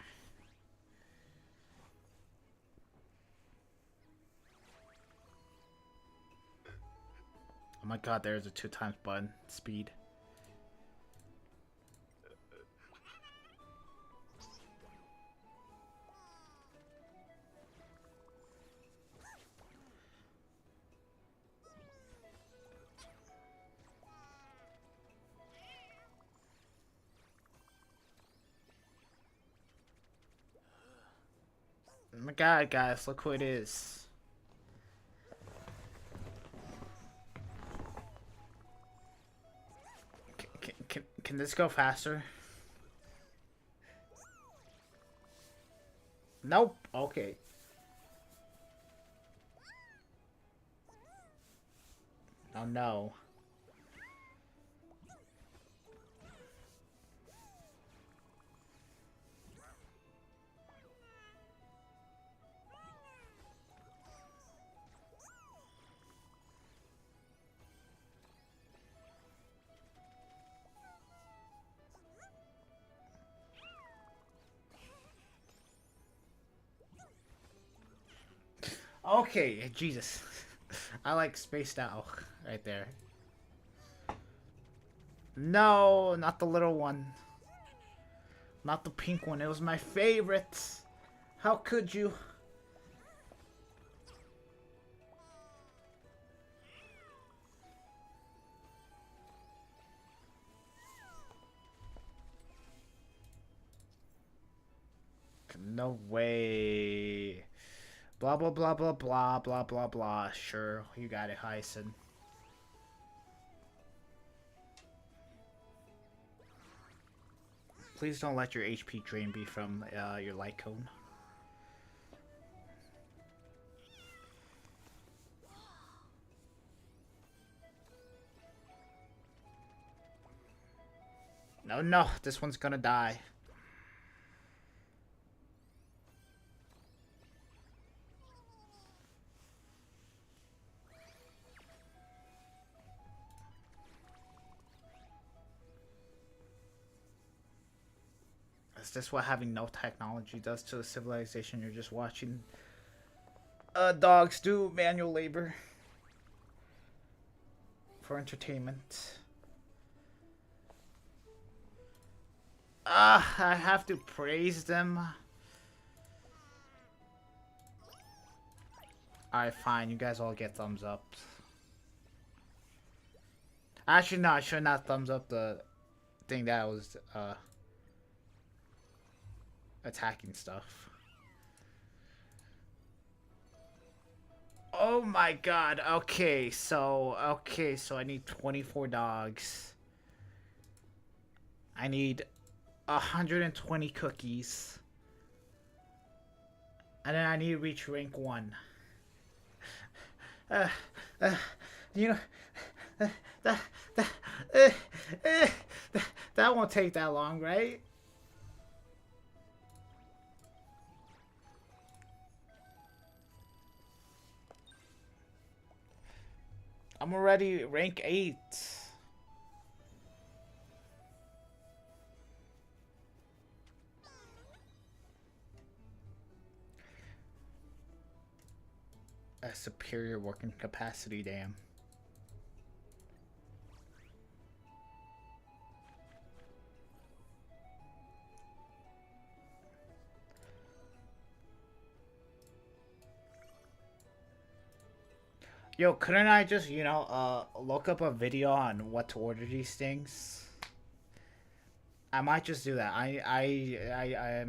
Oh my god, there's a 2x button. Speed. Oh my god, guys, look who it is. Can this go faster? Nope. Okay. Oh no. Okay, Jesus. I like spaced out right there. No, not the little one. Not the pink one. It was my favorite. How could you? No way. Blah, blah, blah, blah, blah, blah, blah, blah. Sure, you got it, Hyson. Please don't let your HP drain be from your light cone. No, no, this one's gonna die. Is this what having no technology does to a civilization? You're just watching dogs do manual labor for entertainment. I have to praise them. Alright, fine. You guys all get thumbs up. Actually, no, I should not thumbs up the thing that was attacking stuff. Oh my god. Okay, so I need 24 dogs. I need 120 cookies. And then I need to reach rank 1. You know, that that won't take that long, right? I'm already rank 8. A superior working capacity, damn. Yo, couldn't I just, you know, look up a video on what to order these things? I might just do that. I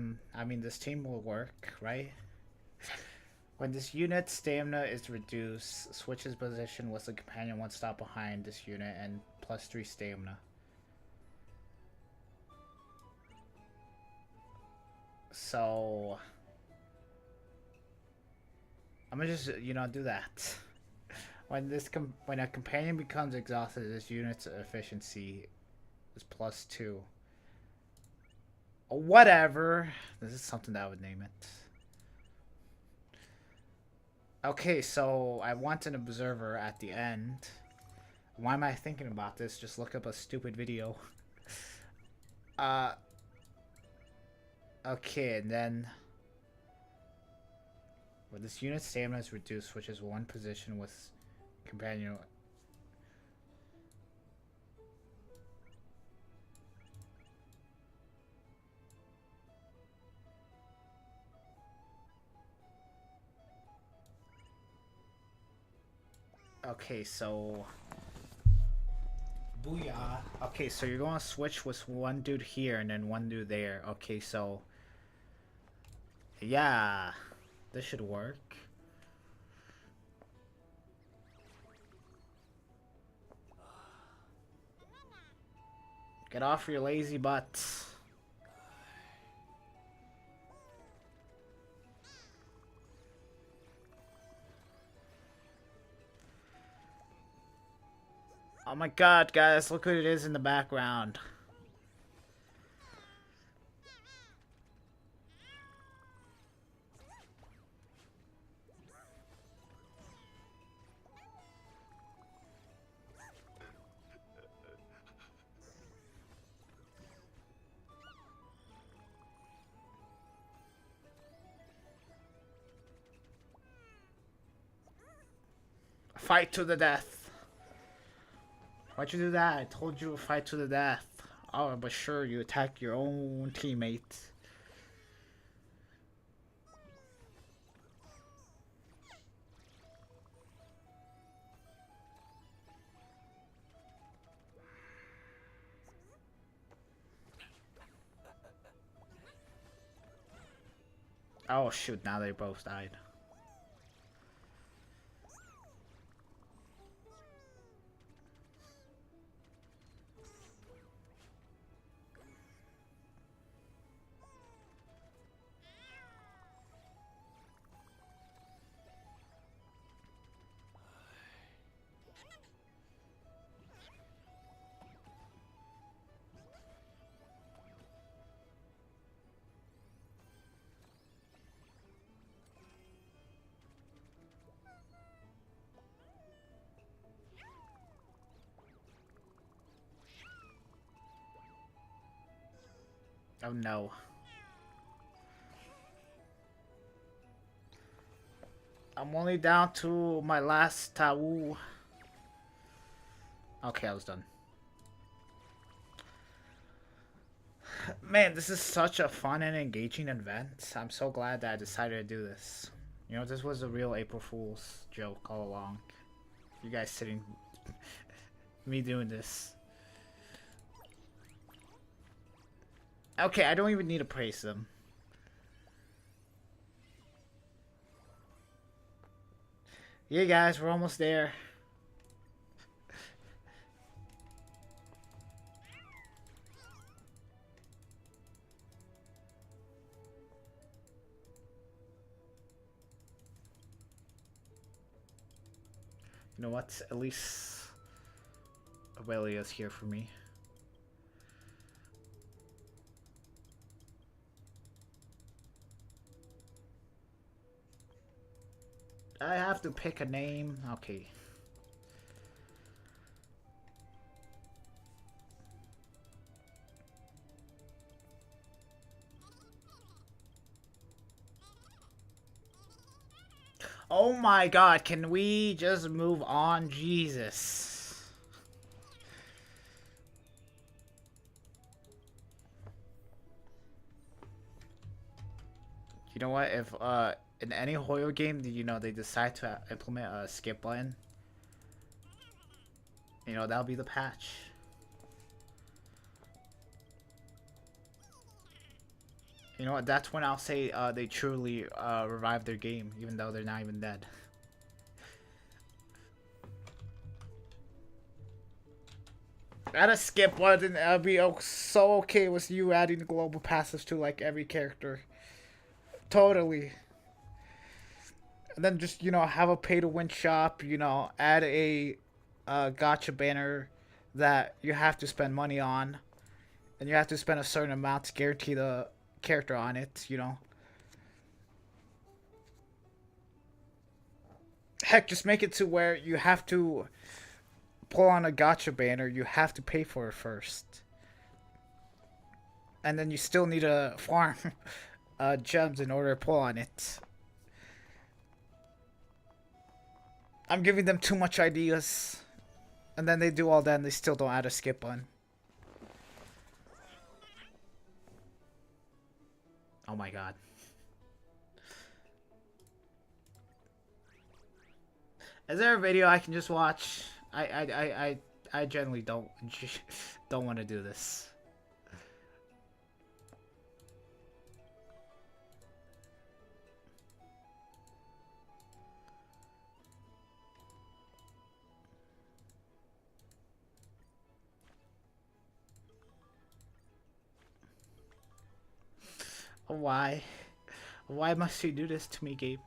mean, this team will work, right? When this unit's stamina is reduced, switches position with the companion one stop behind this unit and +3 stamina. So I'm gonna just, do that. When a companion becomes exhausted, this unit's efficiency is +2. Whatever. This is something that I would name it. Okay, so I want an observer at the end. Why am I thinking about this? Just look up a stupid video. Okay, and then when this unit's stamina is reduced, switches one position with companion. Okay, so booyah. Okay, so you're gonna switch with one dude here and then one dude there. Okay, so yeah, this should work. Get off your lazy butts. Oh my god, guys, look what it is in the background. Fight to the death. Why'd you do that? I told you to fight to the death. Oh, but sure, you attack your own teammate. Oh shoot, now they both died. Oh no. I'm only down to my last Tau. Okay, I was done. Man, this is such a fun and engaging event. I'm so glad that I decided to do this. You know, this was a real April Fool's joke all along. You guys sitting... me doing this. Okay, I don't even need to praise them. Yeah, guys, we're almost there. You know what? At least Aurelia's here for me. I have to pick a name. Okay. Oh my god, can we just move on? Jesus. You know what? If in any horror game, they decide to implement a skip button, that'll be the patch. You know what? That's when I'll say they truly revived their game, even though they're not even dead. Add a skip button. I'll be so okay with you adding the global passes to like every character. Totally. And then just, you know, have a pay to win shop. You know, add a gotcha banner that you have to spend money on, and you have to spend a certain amount to guarantee the character on it. You know. Heck, just make it to where you have to pull on a gotcha banner, you have to pay for it first. And then you still need to farm gems in order to pull on it. I'm giving them too much ideas. And then they do all that and they still don't add a skip button. Oh my god. Is there a video I can just watch? I generally don't want to do this. Why? Why must you do this to me, Gabe?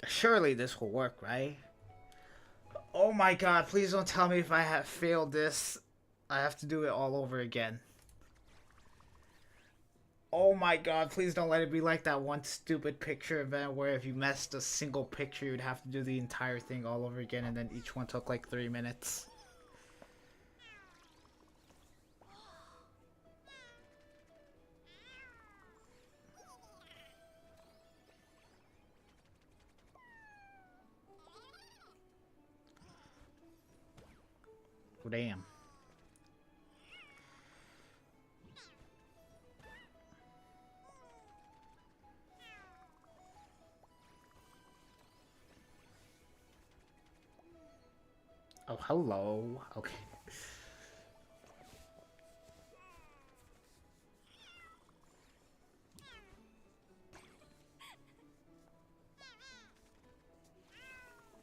Surely this will work, right? Oh my god, please don't tell me if I have failed this, I have to do it all over again. Oh my god, please don't let it be like that one stupid picture event where if you messed a single picture, you'd have to do the entire thing all over again and then each one took like 3 minutes. Damn. Oh, hello. Okay.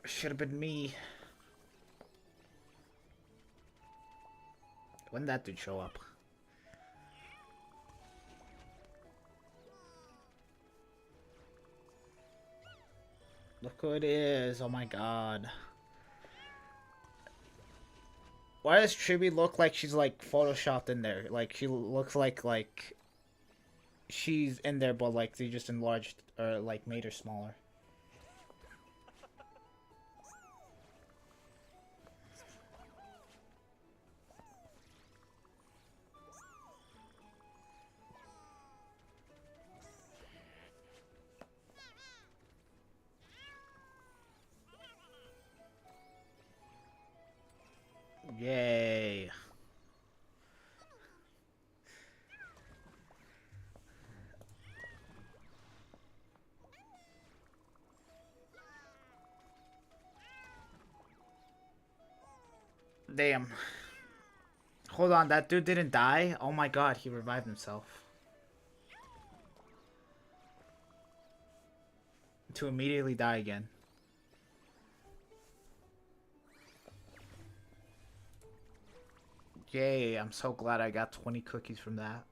Should have been me. When that dude show up? Look who it is. Oh my god. Why does Chibi look like she's like photoshopped in there? Like she looks like she's in there, but like they just enlarged or like made her smaller. Yay. Damn. Hold on, that dude didn't die? Oh my god, he revived himself. To immediately die again. Yay, I'm so glad I got 20 cookies from that.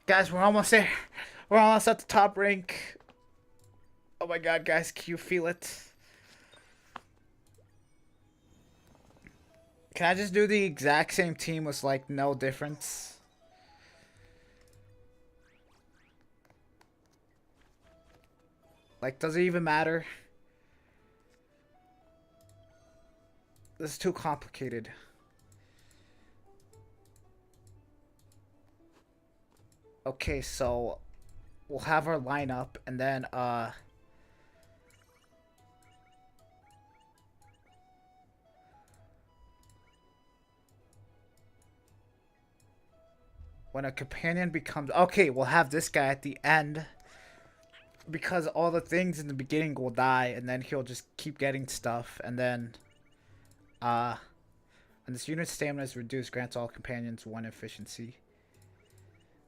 Guys, we're almost there. We're almost at the top rank. Oh my god, guys, can you feel it? Can I just do the exact same team with like no difference? Like, does it even matter? This is too complicated. Okay, so we'll have our lineup, and then when a companion becomes okay, we'll have this guy at the end because all the things in the beginning will die, and then he'll just keep getting stuff, and then uh when this unit's stamina is reduced, grants all companions 1 efficiency.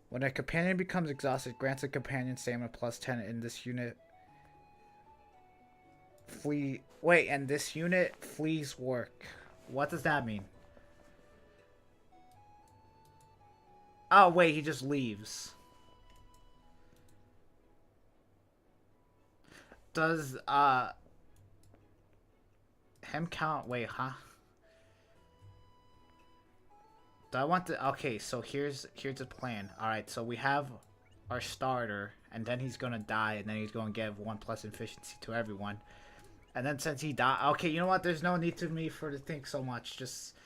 When a companion becomes exhausted, grants a companion stamina plus 10 in this unit. Flee. Wait, and this unit flees work. What does that mean? Oh, wait, he just leaves. Does, him count? Wait, huh? Do I want to... Okay, so here's the plan. Alright, so we have our starter, and then he's gonna die, and then he's gonna give 1 plus efficiency to everyone. And then since he died... Okay, you know what? There's no need to me for to think so much. Just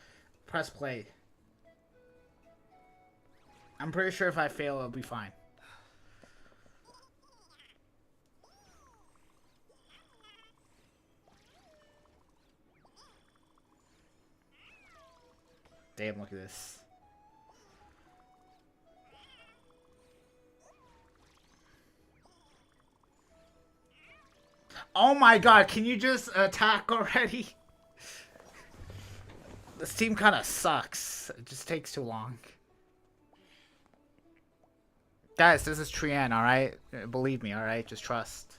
press play. I'm pretty sure if I fail, it'll be fine. Damn, look at this. Oh my god, can you just attack already? This team kind of sucks. It just takes too long. Guys, this is Trian, alright? Believe me, alright? Just trust.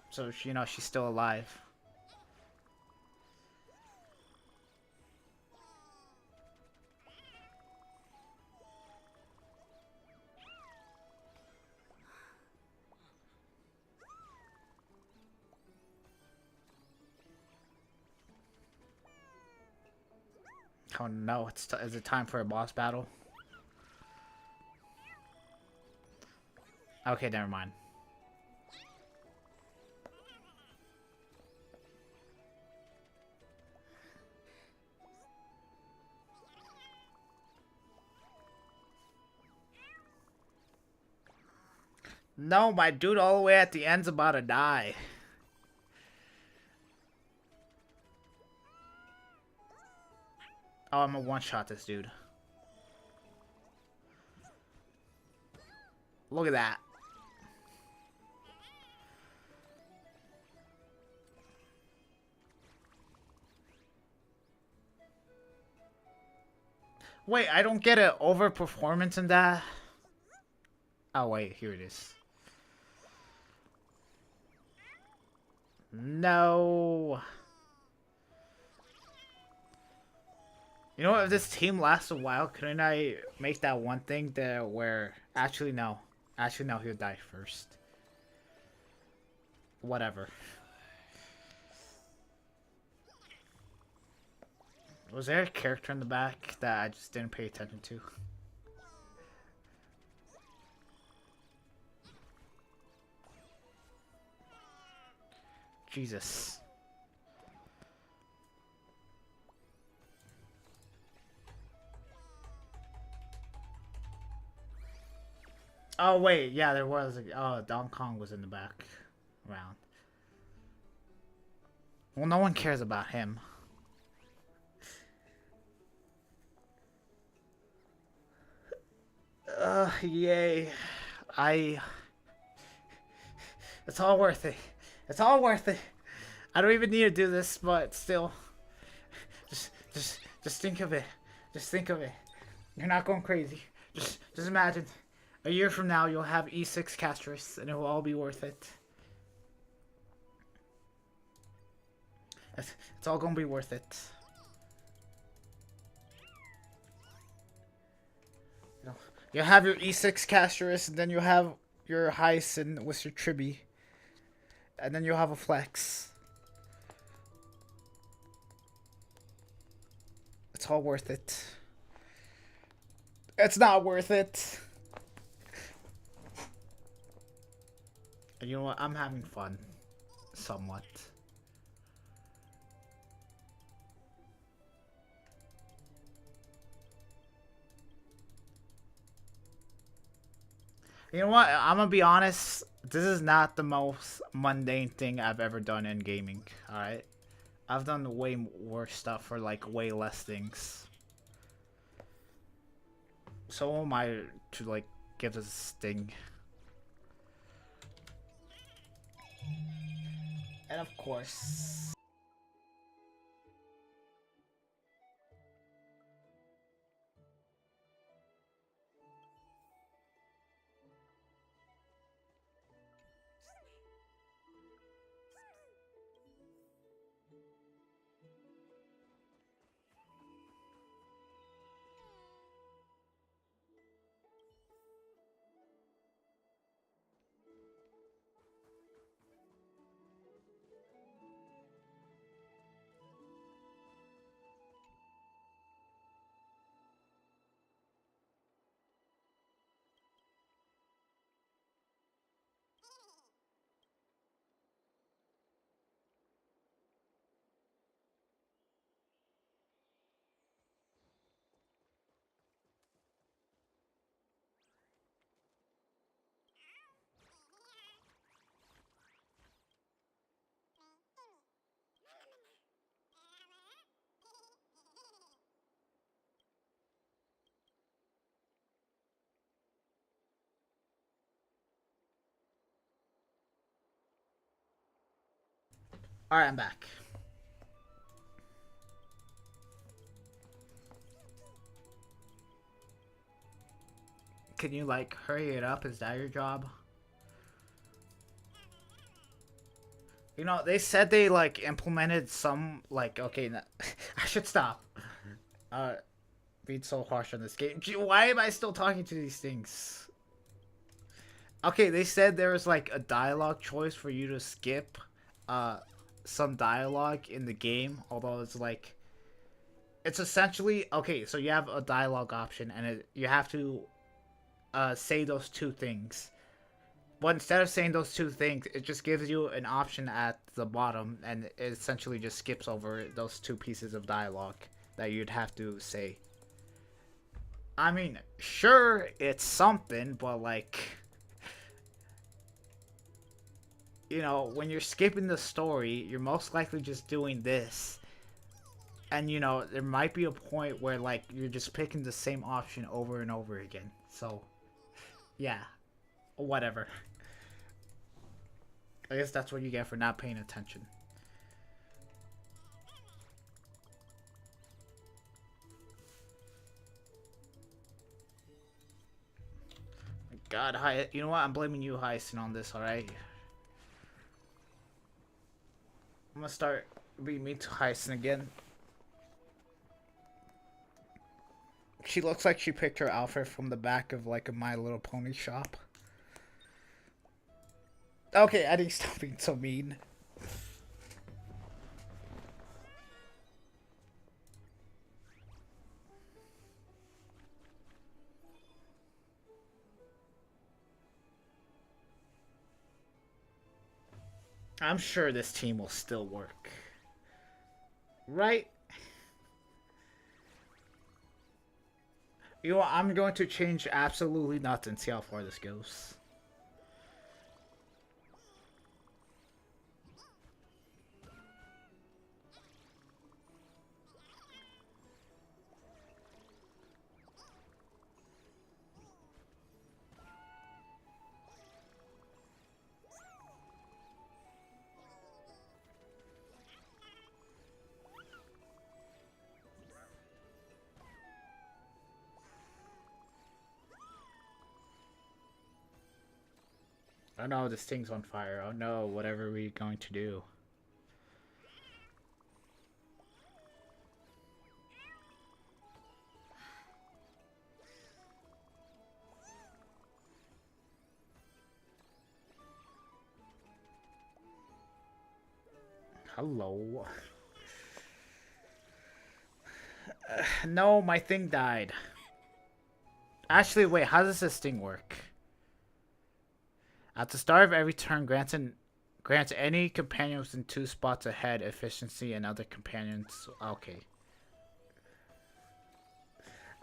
So, you know, she's still alive. Oh no, is it time for a boss battle? Okay, never mind. No, my dude all the way at the end's about to die. Oh, I'm gonna one-shot this dude. Look at that. Wait, I don't get an overperformance in that. Oh, wait, here it is. No. You know what? If this team lasts a while, couldn't I make that one thing there where... Actually, no. Actually, no, he'll die first. Whatever. Was there a character in the back that I just didn't pay attention to? Jesus. Oh, wait. Yeah, there was. Oh, Don Kong was in the background. Well, no one cares about him. Yay. It's all worth it. It's all worth it. I don't even need to do this, but still. Just think of it. Just think of it. You're not going crazy. Just imagine. A year from now, you'll have E6 Castris, and it will all be worth it. It's all gonna be worth it. You'll have your E6 Castris, and then you'll have your Hyacinth with your Tribi. And then you'll have a Flex. It's all worth it. It's not worth it. And you know what? I'm having fun. Somewhat. You know what? I'm gonna be honest. This is not the most mundane thing I've ever done in gaming. All right, I've done way worse stuff for like way less things. So am I to like give this a sting. And of course. All right, I'm back. Can you like hurry it up? Is that your job? You know, they said they like implemented some like okay, I should stop. Being so harsh on this game. Why am I still talking to these things? Okay, they said there was like a dialogue choice for you to skip some dialogue in the game, although it's like it's essentially okay, so you have a dialogue option and you have to say those two things. But instead of saying those two things, it just gives you an option at the bottom, and it essentially just skips over those two pieces of dialogue that you'd have to say. I mean, sure, it's something, but like, you know, when you're skipping the story, you're most likely just doing this. And, you know, there might be a point where, like, you're just picking the same option over and over again. So, yeah. Whatever. I guess that's what you get for not paying attention. God, you know what? I'm blaming you, Hyacinth, on this, alright? I'm gonna start being mean to Hyacinth again. She looks like she picked her outfit from the back of like a My Little Pony shop. Okay, I need to stop being so mean. I'm sure this team will still work. Right? You know what? I'm going to change absolutely nothing. See how far this goes. Oh no, this thing's on fire. Oh no, whatever we're going to do. Hello. No, my thing died. Actually, wait, how does this thing work? At the start of every turn, grants any companion within 2 spots ahead efficiency and other companions. Okay.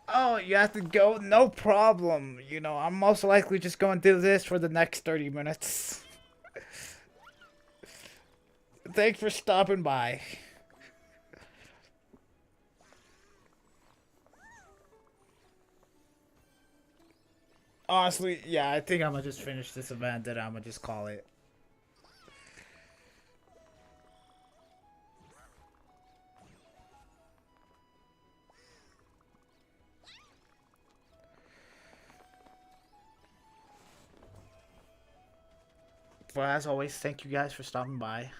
Oh, you have to go? No problem. You know, I'm most likely just going to do this for the next 30 minutes. Thanks for stopping by. Honestly, yeah, I think I'm gonna just finish this event and I'm gonna just call it. But as always, thank you guys for stopping by.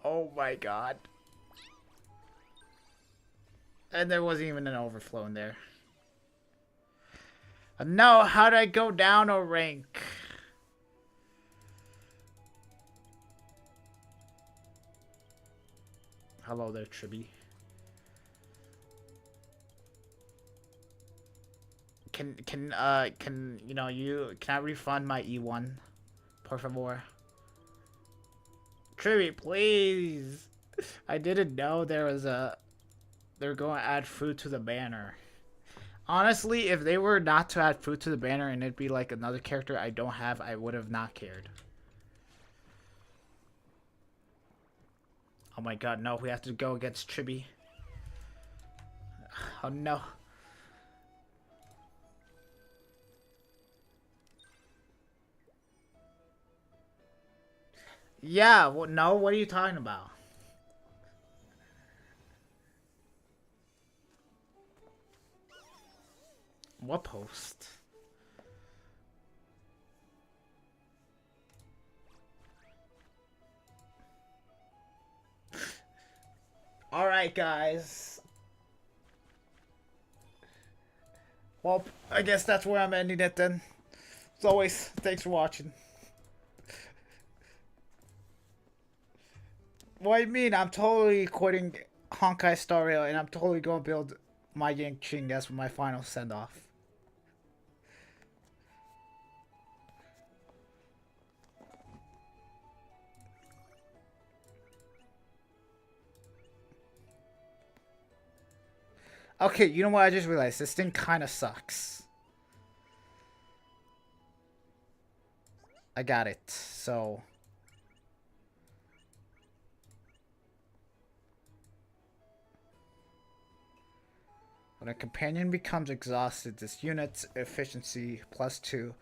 Oh my god. And there wasn't even an overflow in there. No, how'd I go down a rank? Hello there, Tribby. Can you know, can I refund my E1? Por favor. Tribby, please. I didn't know they're going to add food to the banner. Honestly, if they were not to add food to the banner and it'd be like another character I don't have, I would have not cared. Oh my god, no, we have to go against Tribby. Oh no. Yeah, well, no, what are you talking about? What post? Alright, guys. Well, I guess that's where I'm ending it then. As always, thanks for watching. What do you mean? I'm totally quitting Honkai Star Rail and I'm totally going to build my Yanqing as my final send-off. Okay, you know what? I just realized this thing kind of sucks. I got it. So when a companion becomes exhausted, this unit's efficiency +2.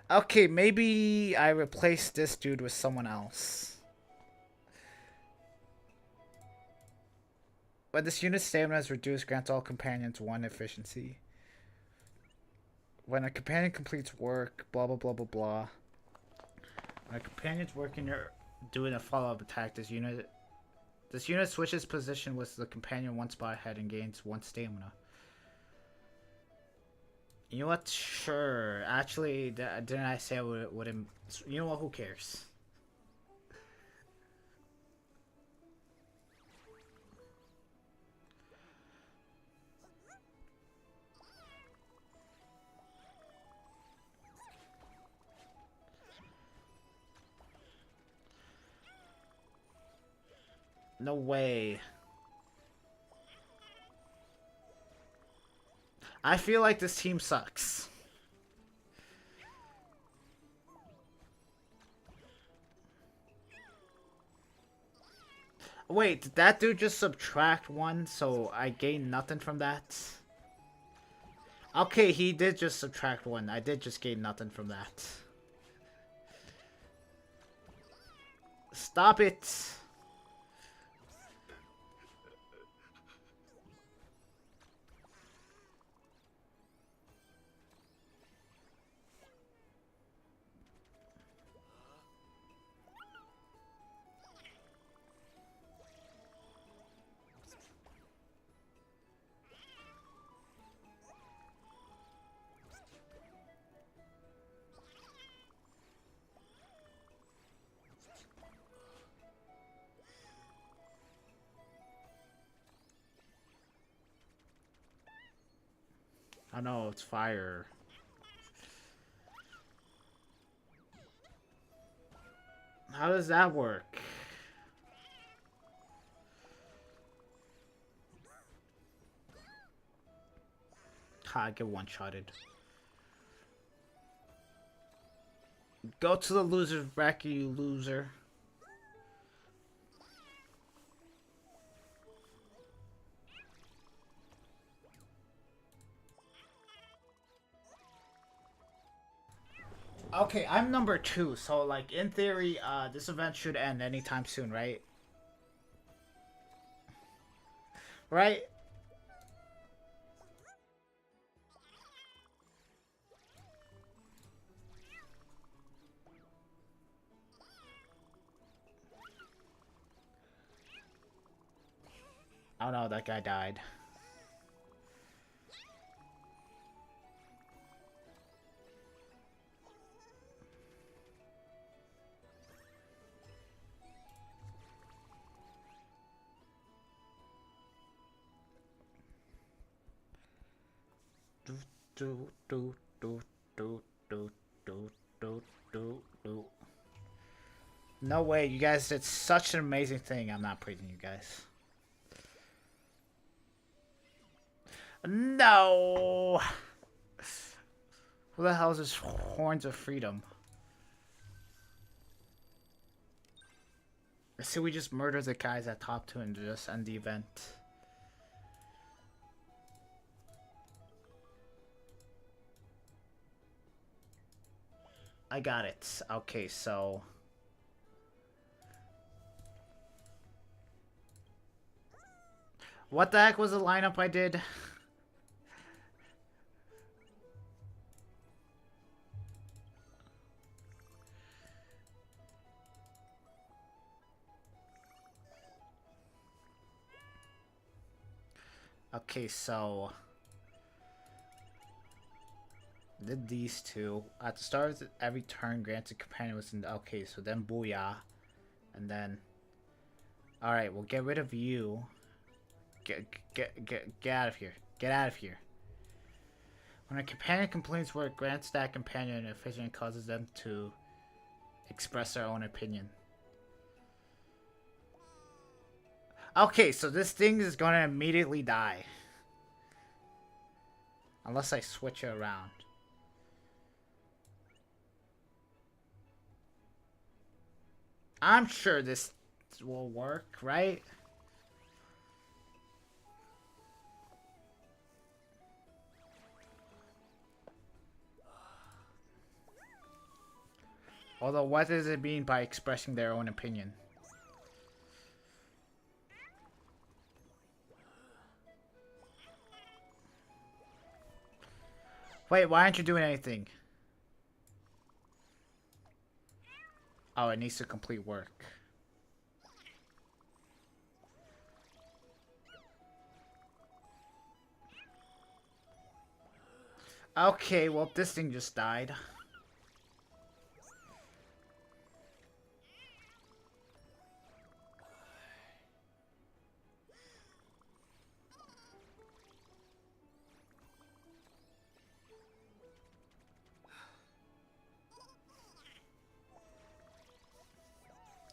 Okay, maybe I replace this dude with someone else. When this unit's stamina is reduced, grants all companions 1 efficiency. When a companion completes work, blah blah blah blah blah. When a companion's working or doing a follow-up attack, this unit switches position with the companion 1 spot ahead and gains 1 stamina. You know what? Sure. Actually, didn't I say I wouldn't? You know what? Who cares? No way. I feel like this team sucks. Wait, did that dude just subtract 1, so I gain nothing from that? Okay, he did just subtract 1. I did just gain nothing from that. Stop it. I know it's fire. How does that work? Ha, I get one-shotted. Go to the loser's bracket, you loser. Okay, I'm number 2, so like in theory, this event should end anytime soon, right? Right? Oh no, that guy died. Do do do do do do do do do. No way, you guys did such an amazing thing. I'm not praising you guys. No. Who the hell is this Horns of Freedom? See, we just murder the guys at top 2 and just end the event. I got it. Okay, so... What the heck was the lineup I did? Okay, so... Did these two. At the start of every turn, granted companion was in the... Okay, so then Booyah. And then... Alright, we'll get rid of you. Get out of here. Get out of here. When a companion complains where it grants that companion an efficient and causes them to express their own opinion. Okay, so this thing is gonna immediately die. Unless I switch it around. I'm sure this will work, right? Although, what does it mean by expressing their own opinion? Wait, why aren't you doing anything? Oh, it needs to complete work. Okay, well, this thing just died.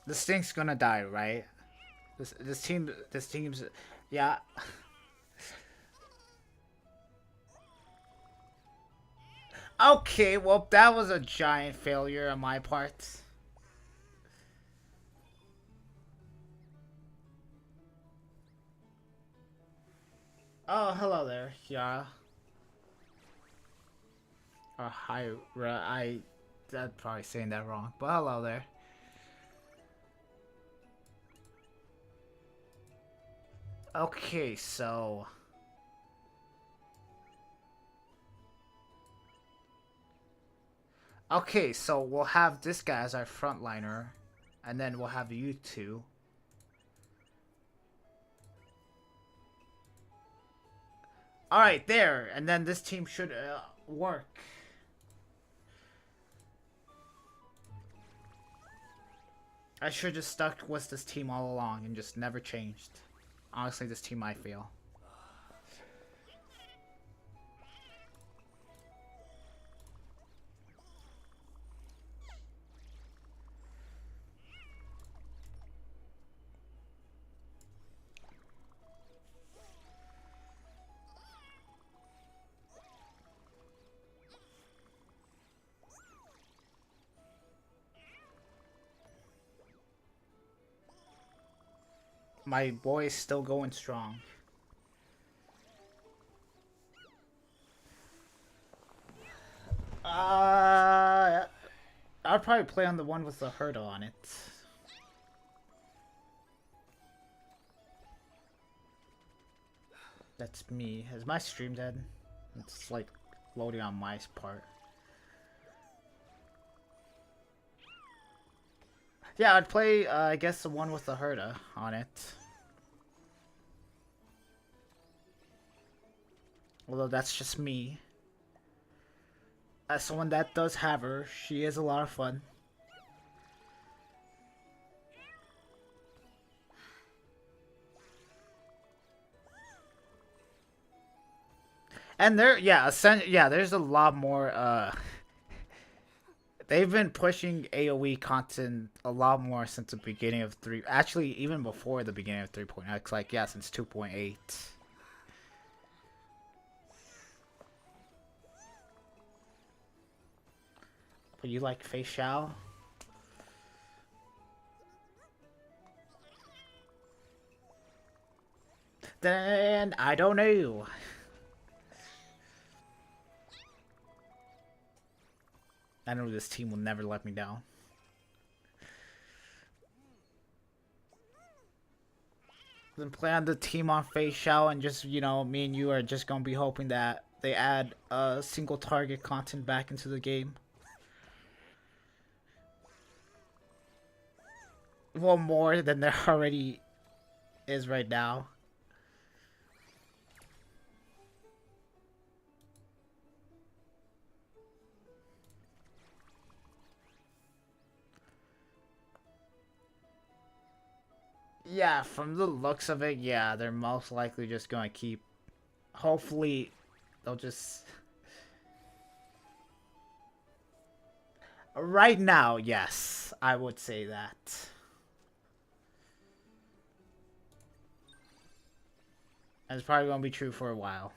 This thing's gonna die, right? This team's, yeah. Okay, well, that was a giant failure on my part. Oh, hello there, Yara. Or hi, I'm probably saying that wrong, but hello there. Okay, so... Okay, so we'll have this guy as our frontliner, and then we'll have you two. Alright, there, and then this team should work. I should just stuck with this team all along and just never changed. Honestly, this team I feel. My boy is still going strong. I'd probably play on the one with the hurdle on it. That's me. Is my stream dead? It's like loading on my part. Yeah, I'd play, I guess, the one with the Herda on it. Although that's just me. As someone that does have her, she is a lot of fun. And there, yeah, there's a lot more, they've been pushing AoE content a lot more since the beginning of 3. Actually, even before the beginning of 3.x. Like, yeah, since 2.8. But you like Fei Xiao? Then I don't know. I know this team will never let me down. Then play on the team on Fei Xiao and just, you know, me and you are just gonna be hoping that they add single target content back into the game. Well, more than there already is right now. Yeah, from the looks of it, yeah, they're most likely just gonna keep. Hopefully, they'll just. Right now, yes, I would say that. And it's probably gonna be true for a while.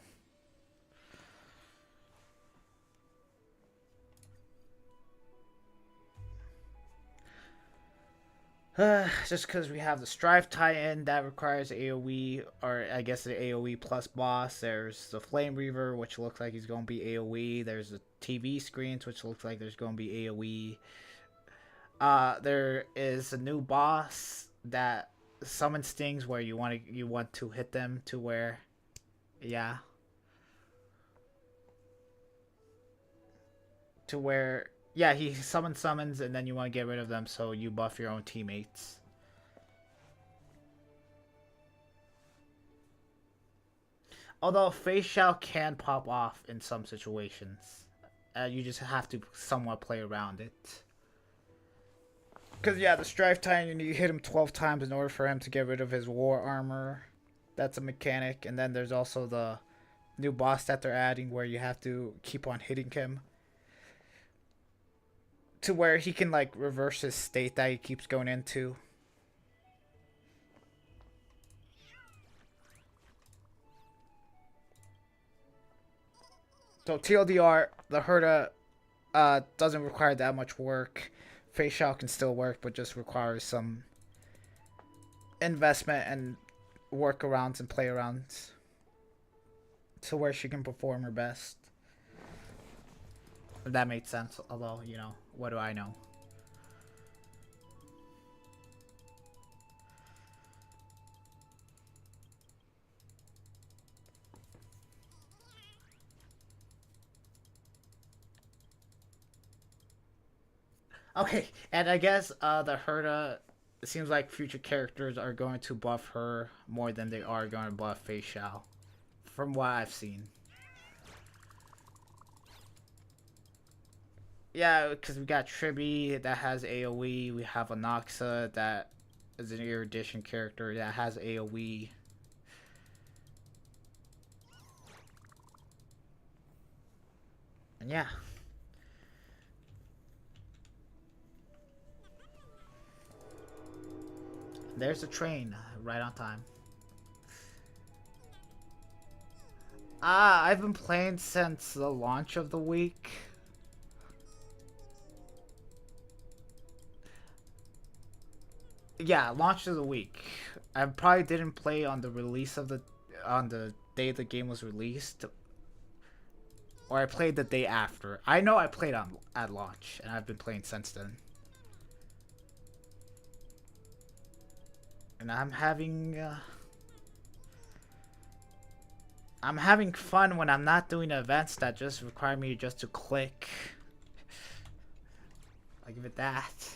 Just because we have the Strife Titan that requires AoE, or I guess the AoE plus boss. There's the Flame Reaver, which looks like he's going to be AoE. There's the TV screens, which looks like there's going to be AoE. There is a new boss that summons things where you want to hit them to where, yeah, to where. Yeah, he summons, and then you want to get rid of them, so you buff your own teammates. Although Fei Xiao can pop off in some situations. You just have to somewhat play around it. Because, yeah, the Strife Titan, you hit him 12 times in order for him to get rid of his war armor. That's a mechanic. And then there's also the new boss that they're adding where you have to keep on hitting him. To where he can, like, reverse his state that he keeps going into. So TLDR, the Herda doesn't require that much work. Fei Xiao can still work, but just requires some investment and workarounds and playarounds. To where she can perform her best. If that made sense, although, you know, what do I know? Okay, and I guess the Herda, it seems like future characters are going to buff her more than they are going to buff Fei Xiao. From what I've seen. Yeah, because we got Tribi that has AoE. We have Anaxa that is an erudition character that has AoE. And yeah. There's the train, right on time. I've been playing since the launch of the week. Yeah, launch of the week. I probably didn't play on the on the day the game was released, or I played the day after. I know I played on at launch, and I've been playing since then. And I'm having fun when I'm not doing events that just require me just to click. I'll give it that.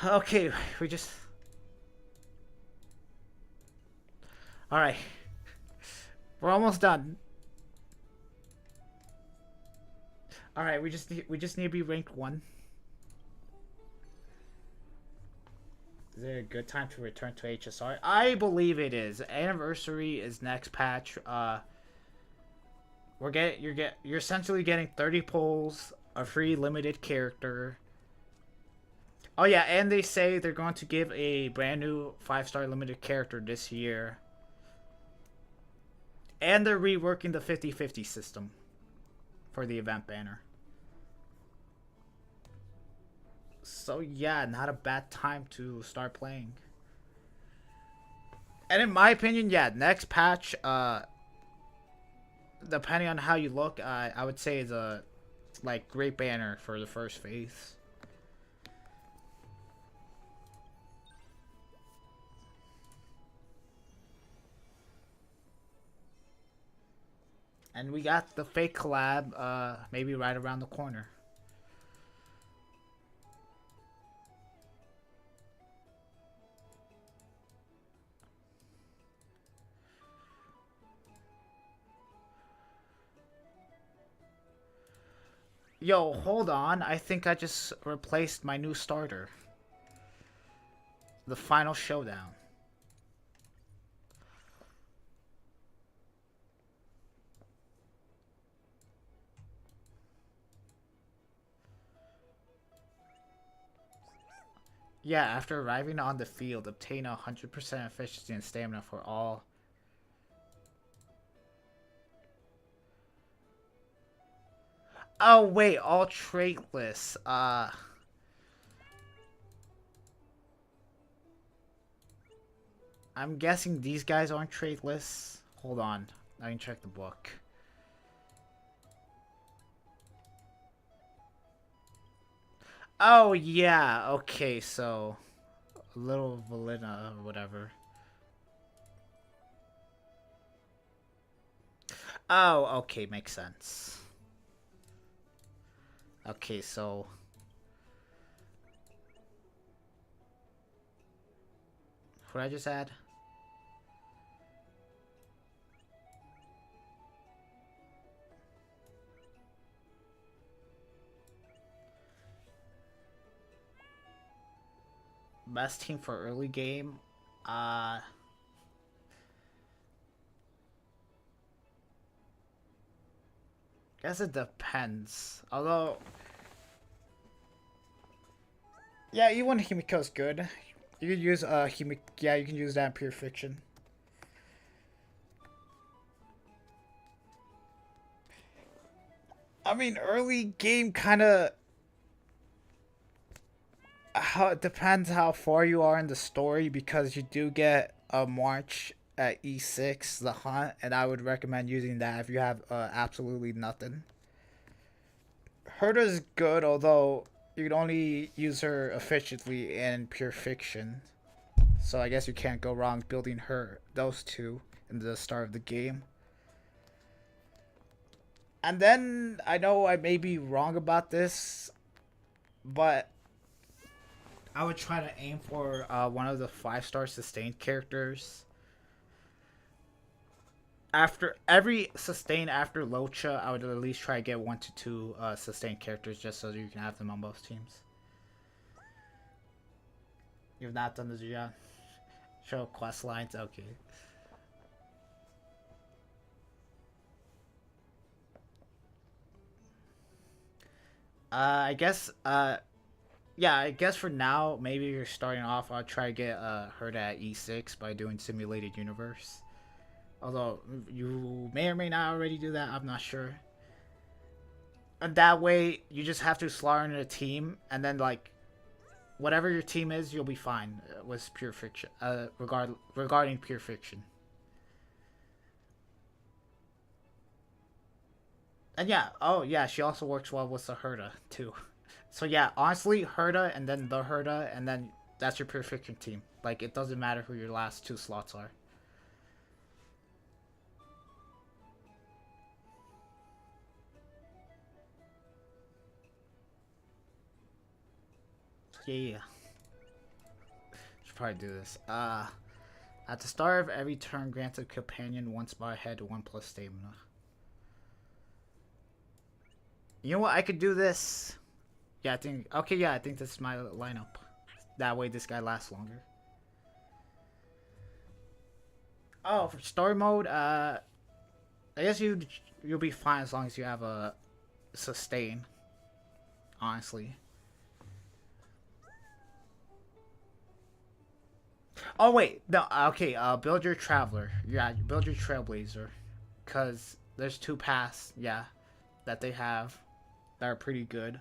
Okay, we just. All right, we're almost done. All right, we just need to be ranked 1. Is it a good time to return to HSR? I believe it is. Anniversary is next patch. You're essentially getting 30 pulls, a free limited character. Oh yeah, and they say they're going to give a brand new 5-star limited character this year. And they're reworking the 50-50 system for the event banner. So yeah, not a bad time to start playing. And in my opinion, yeah, next patch, depending on how you look, I would say is a great banner for the first phase. And we got the fake collab, maybe right around the corner. Yo, hold on. I think I just replaced my new starter. The final showdown. Yeah, after arriving on the field, obtain 100% efficiency and stamina for all. Oh, wait, all traitless. I'm guessing these guys aren't traitless. Hold on. I can check the book. Oh, yeah. Okay, so a little Valina or whatever. Oh, okay, makes sense. Okay, so what did I just add? Best team for early game? Guess it depends. Although, yeah, even Himiko's good. You can use yeah, you can use that in Pure Fiction. I mean, early game kind of how it depends how far you are in the story, because you do get a march at E6, the hunt, and I would recommend using that if you have absolutely nothing. Herta's good, although you can only use her efficiently in Pure Fiction. So I guess you can't go wrong building those two in the start of the game. And then I know I may be wrong about this, but I would try to aim for one of the 5-star sustained characters. After every sustain after Locha, I would at least try to get 1 to 2 sustained characters just so you can have them on both teams. You've not done this yet? Show quest lines? Okay. I guess, yeah, I guess for now, maybe you're starting off, I'll try to get Herta at E6 by doing Simulated Universe. Although, you may or may not already do that, I'm not sure. And that way, you just have to slaughter in a team, and then like, whatever your team is, you'll be fine with pure fiction. Regarding pure fiction. And yeah, oh yeah, she also works well with the Herda too. So yeah, honestly, Herda and then the Herda, and then that's your pure fiction team. Like, it doesn't matter who your last two slots are. Yeah. Should probably do this. At the start of every turn, grant a companion one spot ahead, 1+ stamina. You know what? I could do this. Yeah, I think. Okay, yeah, I think this is my lineup. That way, this guy lasts longer. Oh, for story mode, I guess you'll be fine as long as you have a sustain. Honestly. Oh wait, no. Okay, build your traveler. Yeah, build your trailblazer, cause there's two paths. Yeah, that they have that are pretty good,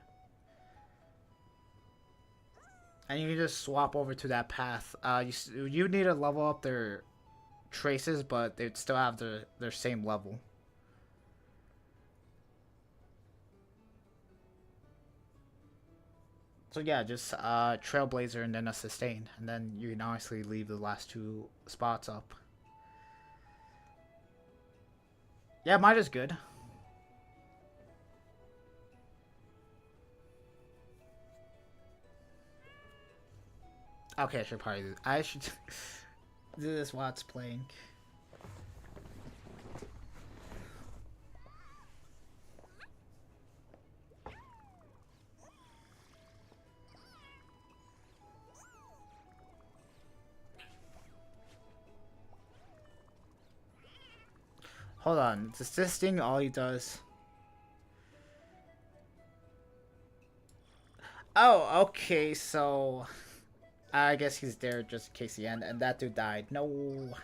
and you can just swap over to that path. You need to level up their traces, but they'd still have their same level. So yeah, just trailblazer and then a sustain, and then you can honestly leave the last two spots up. Yeah, mine is good. Okay, I should probably do. I should do this while it's playing. Hold on, does this thing all he does? Oh, okay, so I guess he's there just in case he end, and that dude died. No.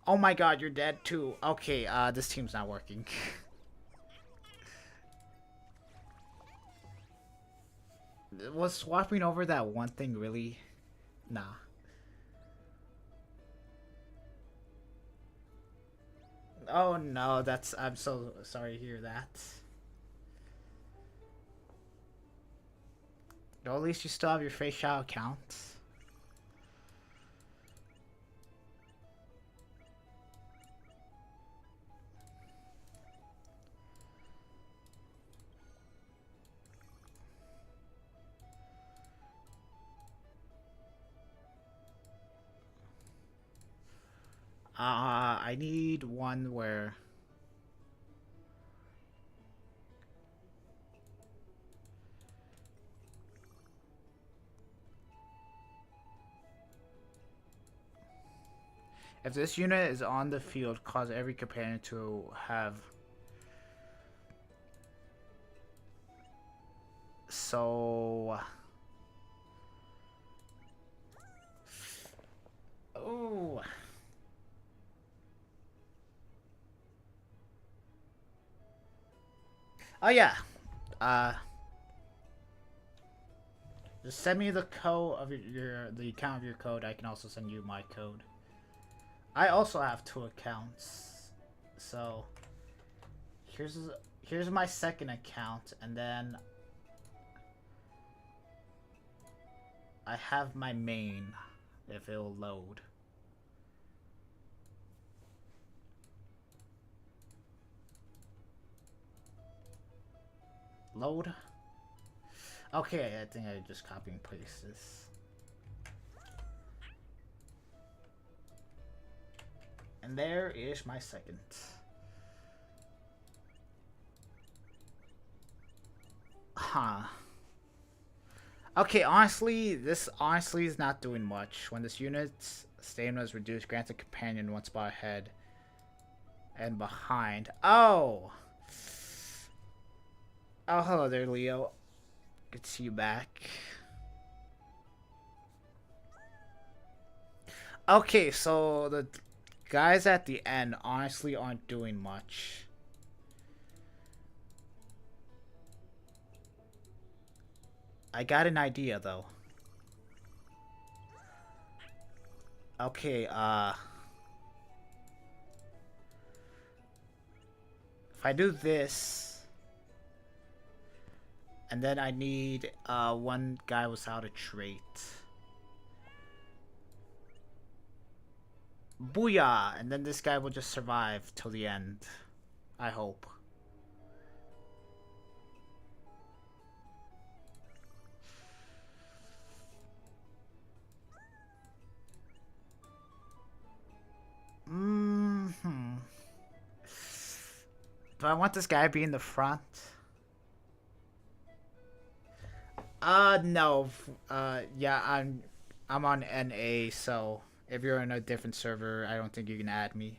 Oh my god, you're dead too. Okay, this team's not working. Was swapping over that one thing really? Nah. Oh no, I'm so sorry to hear that. Well, at least you still have your face shot account. I need one where if this unit is on the field, cause every companion to have so. Oh. Oh yeah. Just send me the code of the account of your code. I can also send you my code. I also have 2 accounts. So here's my second account, and then I have my main if it'll load. Load. Okay, I think I just copy and paste this. And there is my second. Huh. Okay, honestly, this is not doing much. When this unit's stamina is reduced, grant a companion one spot ahead and behind. Oh! Oh, hello there, Leo. Good to see you back. Okay, so guys at the end honestly aren't doing much. I got an idea though. Okay, if I do this, and then I need one guy without a trait. Booyah! And then this guy will just survive till the end. I hope. Do I want this guy to be in the front? No. Yeah, I'm on NA, so if you're in a different server, I don't think you can add me.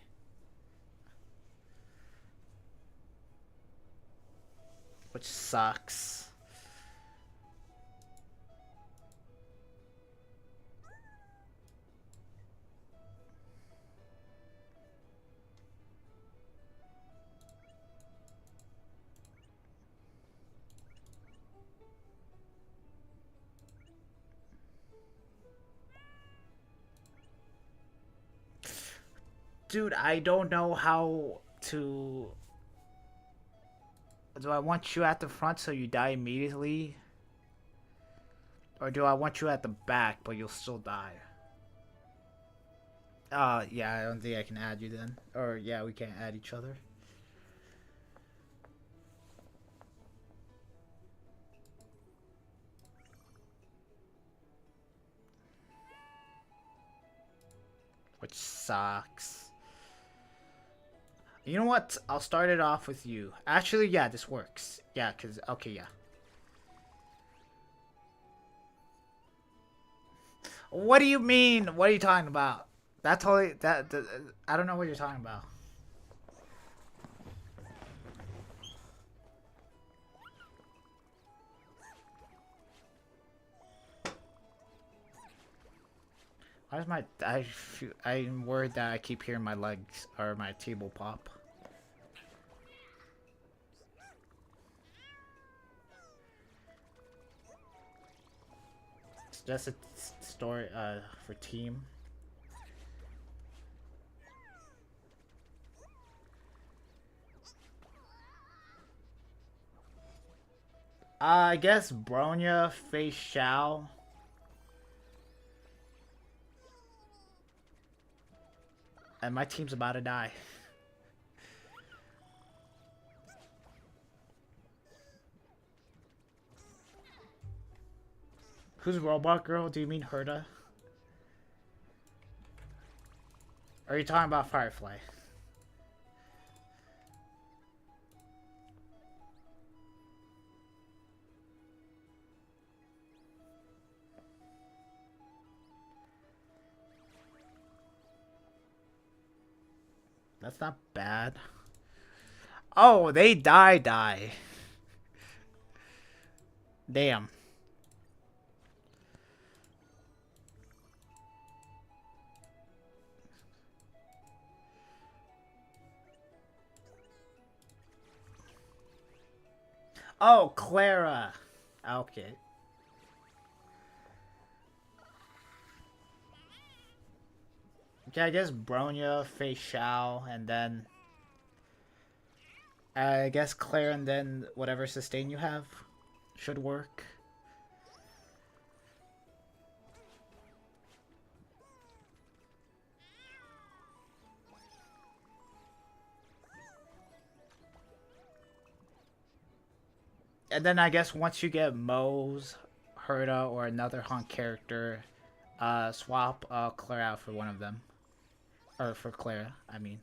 Which sucks. Dude, I don't know how to... Do I want you at the front so you die immediately? Or do I want you at the back but you'll still die? Yeah, I don't think I can add you then. Or, yeah, we can't add each other. Which sucks. You know what? I'll start it off with you. Actually, yeah, this works. Yeah, because... Okay, yeah. What do you mean? What are you talking about? That totally... I don't know what you're talking about. Why is my... I'm worried that I keep hearing my legs or my table pop. It's just a story for team. I guess Bronya, Fei Xiao. And my team's about to die. Who's Robot Girl? Do you mean Herda? Or are you talking about Firefly? That's not bad. Oh, they die. Damn. Oh, Clara. Okay. Okay, I guess Bronya, Fei Xiao, and then... I guess Claire and then whatever sustain you have should work. And then I guess once you get Moe's, Herda, or another Honk character, swap Claire out for one of them. Or for Clara, I mean.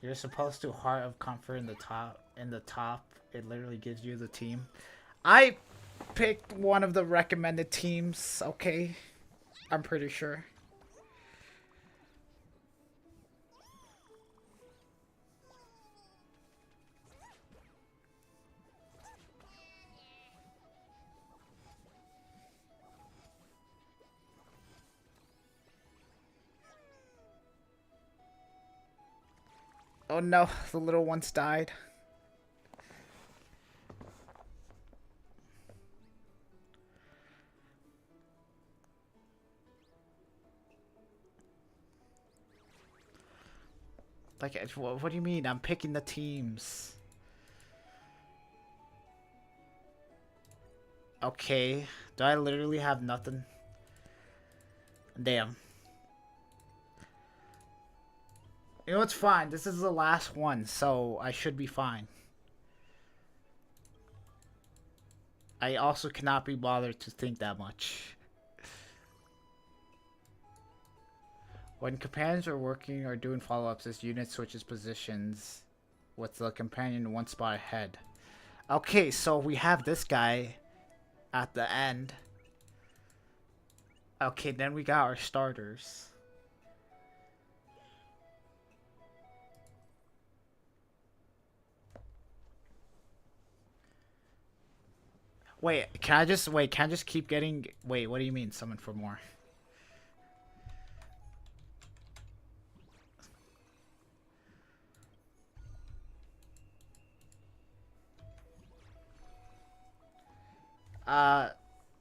You're supposed to Heart of Comfort in the top. It literally gives you the team. I picked one of the recommended teams, okay? I'm pretty sure. Oh no, the little ones died. Like, what do you mean? I'm picking the teams. Okay. Do I literally have nothing? Damn. You know, it's fine. This is the last one, so I should be fine. I also cannot be bothered to think that much. When companions are working or doing follow-ups, this unit switches positions with the companion one spot ahead. Okay, so we have this guy at the end. Okay, then we got our starters. Wait, can I just keep getting... Wait, what do you mean summon for more?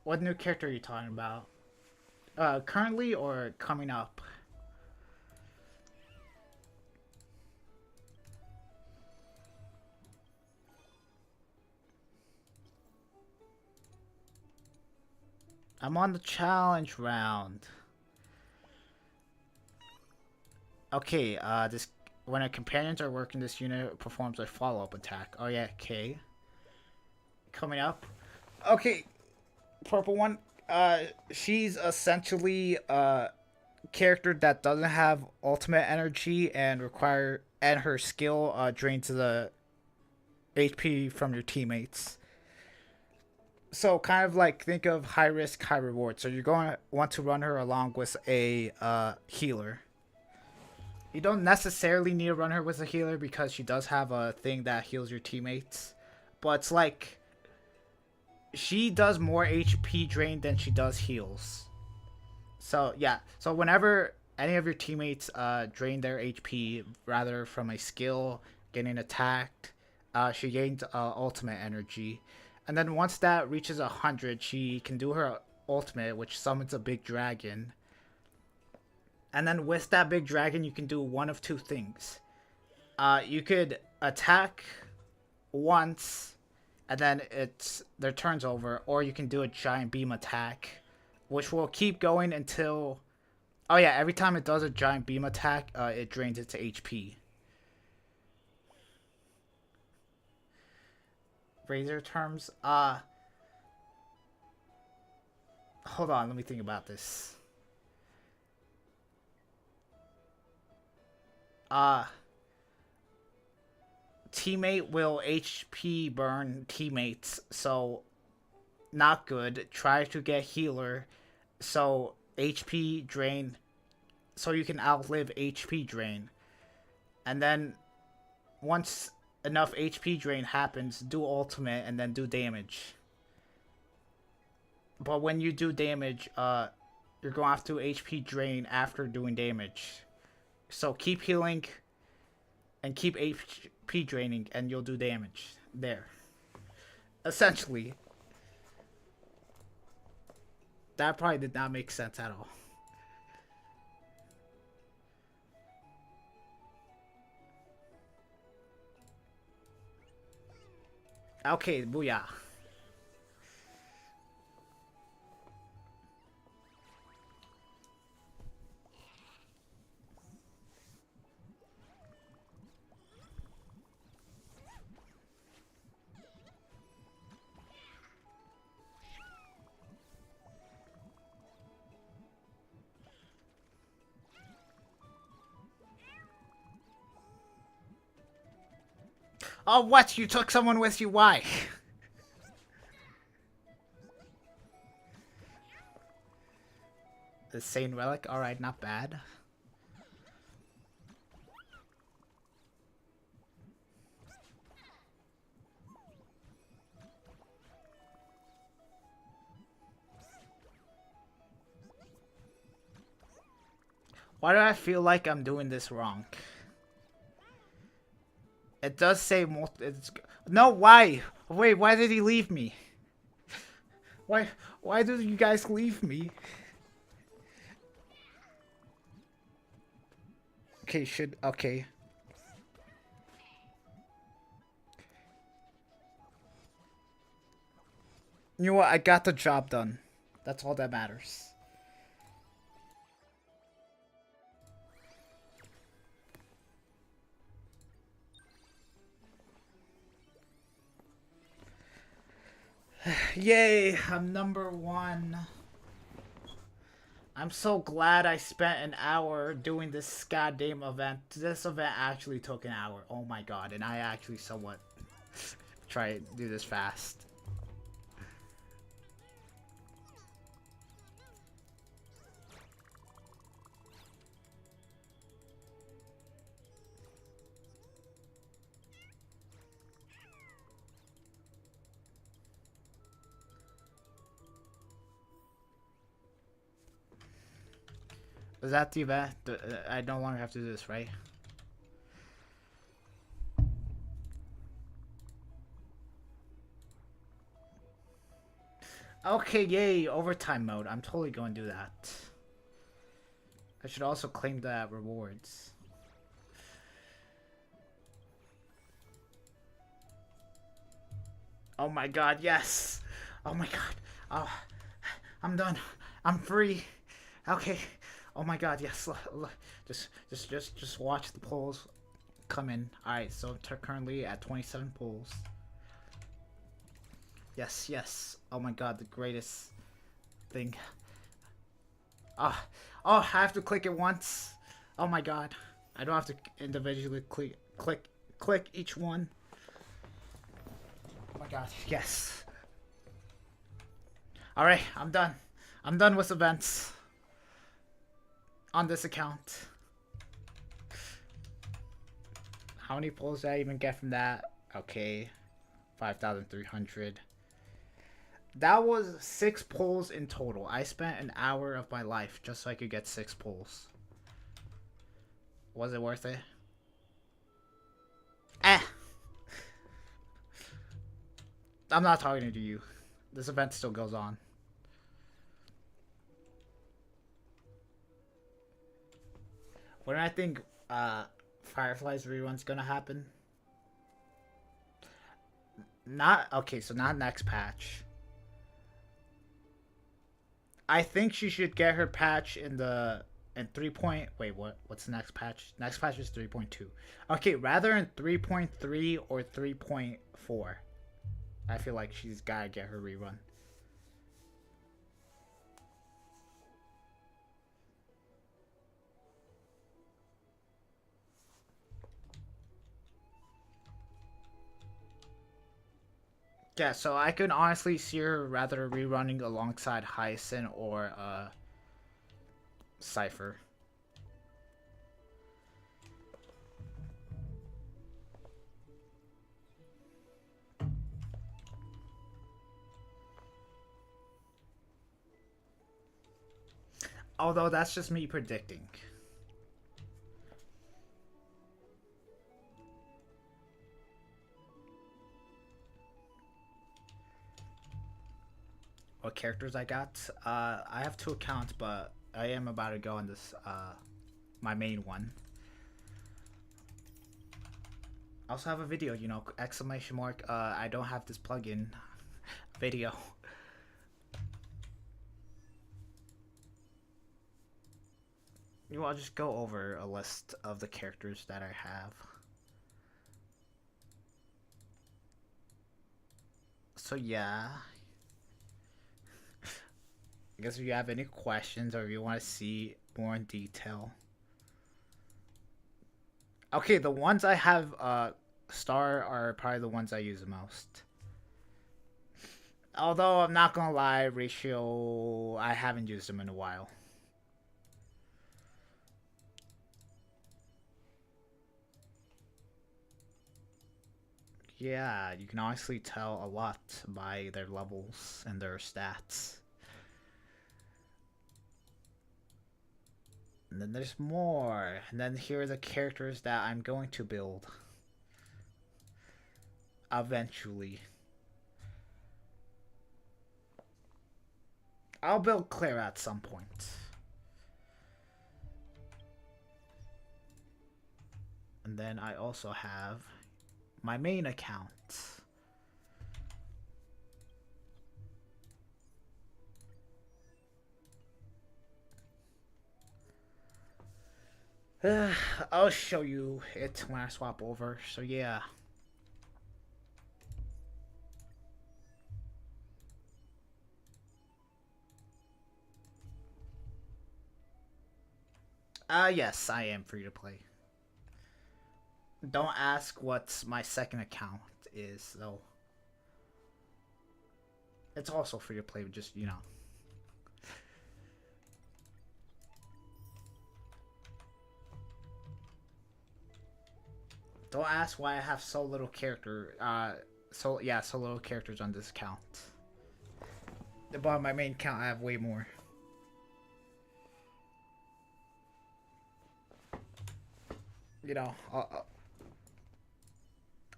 What new character are you talking about? Currently or coming up? I'm on the challenge round. Okay, this when our companions are working, this unit performs a follow-up attack. Oh yeah, okay. Coming up. Okay, purple one. She's essentially a character that doesn't have ultimate energy and her skill drains the HP from your teammates. So kind of like think of high risk, high reward. So you're going to want to run her along with a healer. You don't necessarily need to run her with a healer because she does have a thing that heals your teammates. But it's like she does more HP drain than she does heals. So yeah, so whenever any of your teammates drain their HP, rather from a skill, getting attacked, she gains ultimate energy. And then once that reaches 100, she can do her ultimate, which summons a big dragon. And then with that big dragon, you can do one of two things. You could attack once, and then their turn's over, or you can do a giant beam attack, which will keep going until... Oh yeah, every time it does a giant beam attack, it drains its HP. Razor terms, hold on, let me think about this. Teammate will HP burn teammates, so not good. Try to get healer, so HP drain, so you can outlive HP drain. And then once enough HP drain happens, do ultimate and then do damage. But when you do damage, you're going to have to HP drain after doing damage. So keep healing and keep HP draining and you'll do damage. There. Essentially. That probably did not make sense at all. Okay, booyah. Oh, what? You took someone with you? Why? The Sane Relic? Alright, not bad. Why do I feel like I'm doing this wrong? It does say it's no. Why? Wait. Why did he leave me? Why? Why did you guys leave me? Okay. Okay. You know what? I got the job done. That's all that matters. Yay, I'm number 1. I'm so glad I spent an hour doing this goddamn event. This event actually took an hour. Oh my god, and I actually somewhat try to do this fast. Is that the event? I no longer have to do this, right? Okay, yay, overtime mode. I'm totally going to do that. I should also claim the rewards. Oh my god, yes! Oh my god. Oh, I'm done. I'm free. Okay. Oh my god, yes. Just watch the polls come in. Alright, so currently at 27 polls. Yes, yes. Oh my god, the greatest thing. Oh, I have to click it once. Oh my god. I don't have to individually click each one. Oh my god, yes. Alright, I'm done. I'm done with events. On this account. How many pulls did I even get from that? Okay. 5,300. That was 6 pulls in total. I spent an hour of my life just so I could get 6 pulls. Was it worth it? I'm not talking to you. This event still goes on. When I think Firefly's rerun's gonna happen? Not okay, so not next patch. I think she should get her patch in 3 point. Wait, what's the next patch? Next patch is 3.2. Okay, rather in 3.3 or 3.4. I feel like she's gotta get her rerun. Yeah, so I could honestly see her rather rerunning alongside Hyacinth or Cypher. Although that's just me predicting. What characters I got? I have 2 accounts, but I am about to go on this my main one. I also have a video, you know, exclamation mark. I don't have this plugin video. You know, I'll just go over a list of the characters that I have. So yeah. I guess if you have any questions or if you want to see more in detail. Okay, the ones I have star are probably the ones I use the most. Although I'm not gonna lie, ratio, I haven't used them in a while. Yeah, you can honestly tell a lot by their levels and their stats. And then there's more. And then here are the characters that I'm going to build. eventually. I'll build Claire at some point. And then I also have my main account. I'll show you it when I swap over. So yeah. Yes, I am free to play. Don't ask what my second account is, though. It's also free to play, just, you know. Don't ask why I have so little so little characters on this account. But on my main account, I have way more. You know,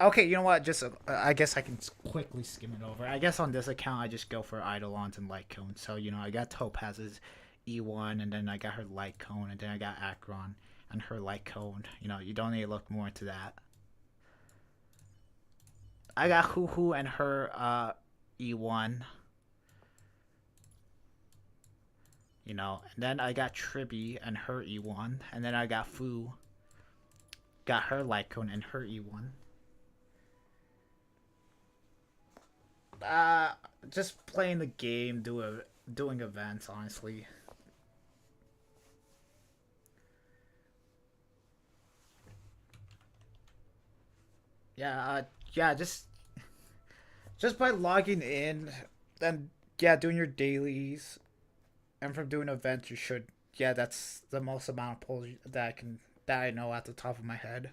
okay, you know what? Just I guess I can quickly skim it over. I guess on this account, I just go for Eidolons and Light Cone. So, you know, I got Topaz's E1, and then I got her Light Cone, and then I got Akron and her Light Cone. You know, you don't need to look more into that. I got Hoo Hoo and her E1. You know, and then I got Tribby and her E1, and then I got Fu. Got her Light Cone and her E1. Just playing the game, doing events, honestly. Yeah, just by logging in and yeah, doing your dailies, and from doing events, you should. Yeah, that's the most amount of pulls that I know at the top of my head.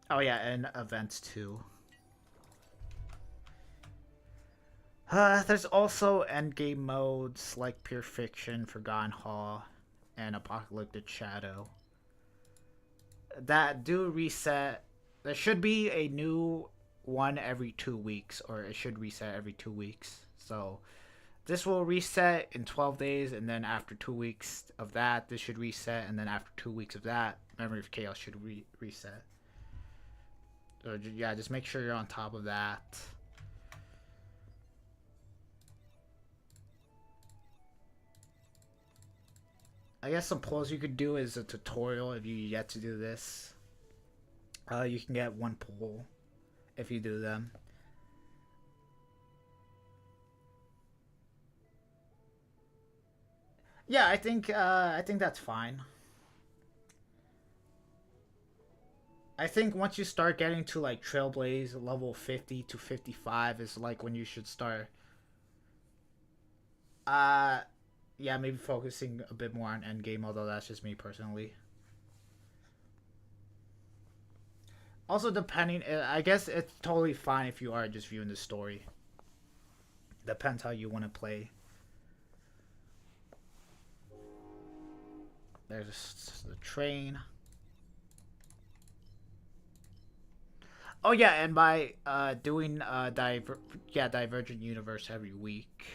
Oh yeah, and events too. There's also endgame modes like Pure Fiction, Forgotten Hall, and Apocalyptic Shadow that do reset. There should be a new one every 2 weeks, or it should reset every 2 weeks. So this will reset in 12 days, and then after 2 weeks of that, this should reset, and then after 2 weeks of that, Memory of Chaos should reset. So yeah, just make sure you're on top of that. I guess some pulls you could do is a tutorial if you yet to do this. You can get one pull if you do them. Yeah, I think that's fine. I think once you start getting to like Trailblaze level 50 to 55 is like when you should start. Yeah, maybe focusing a bit more on endgame, although that's just me personally. Also, depending, I guess it's totally fine if you are just viewing the story. Depends how you want to play. There's the train. Oh yeah, and by doing Divergent Universe every week,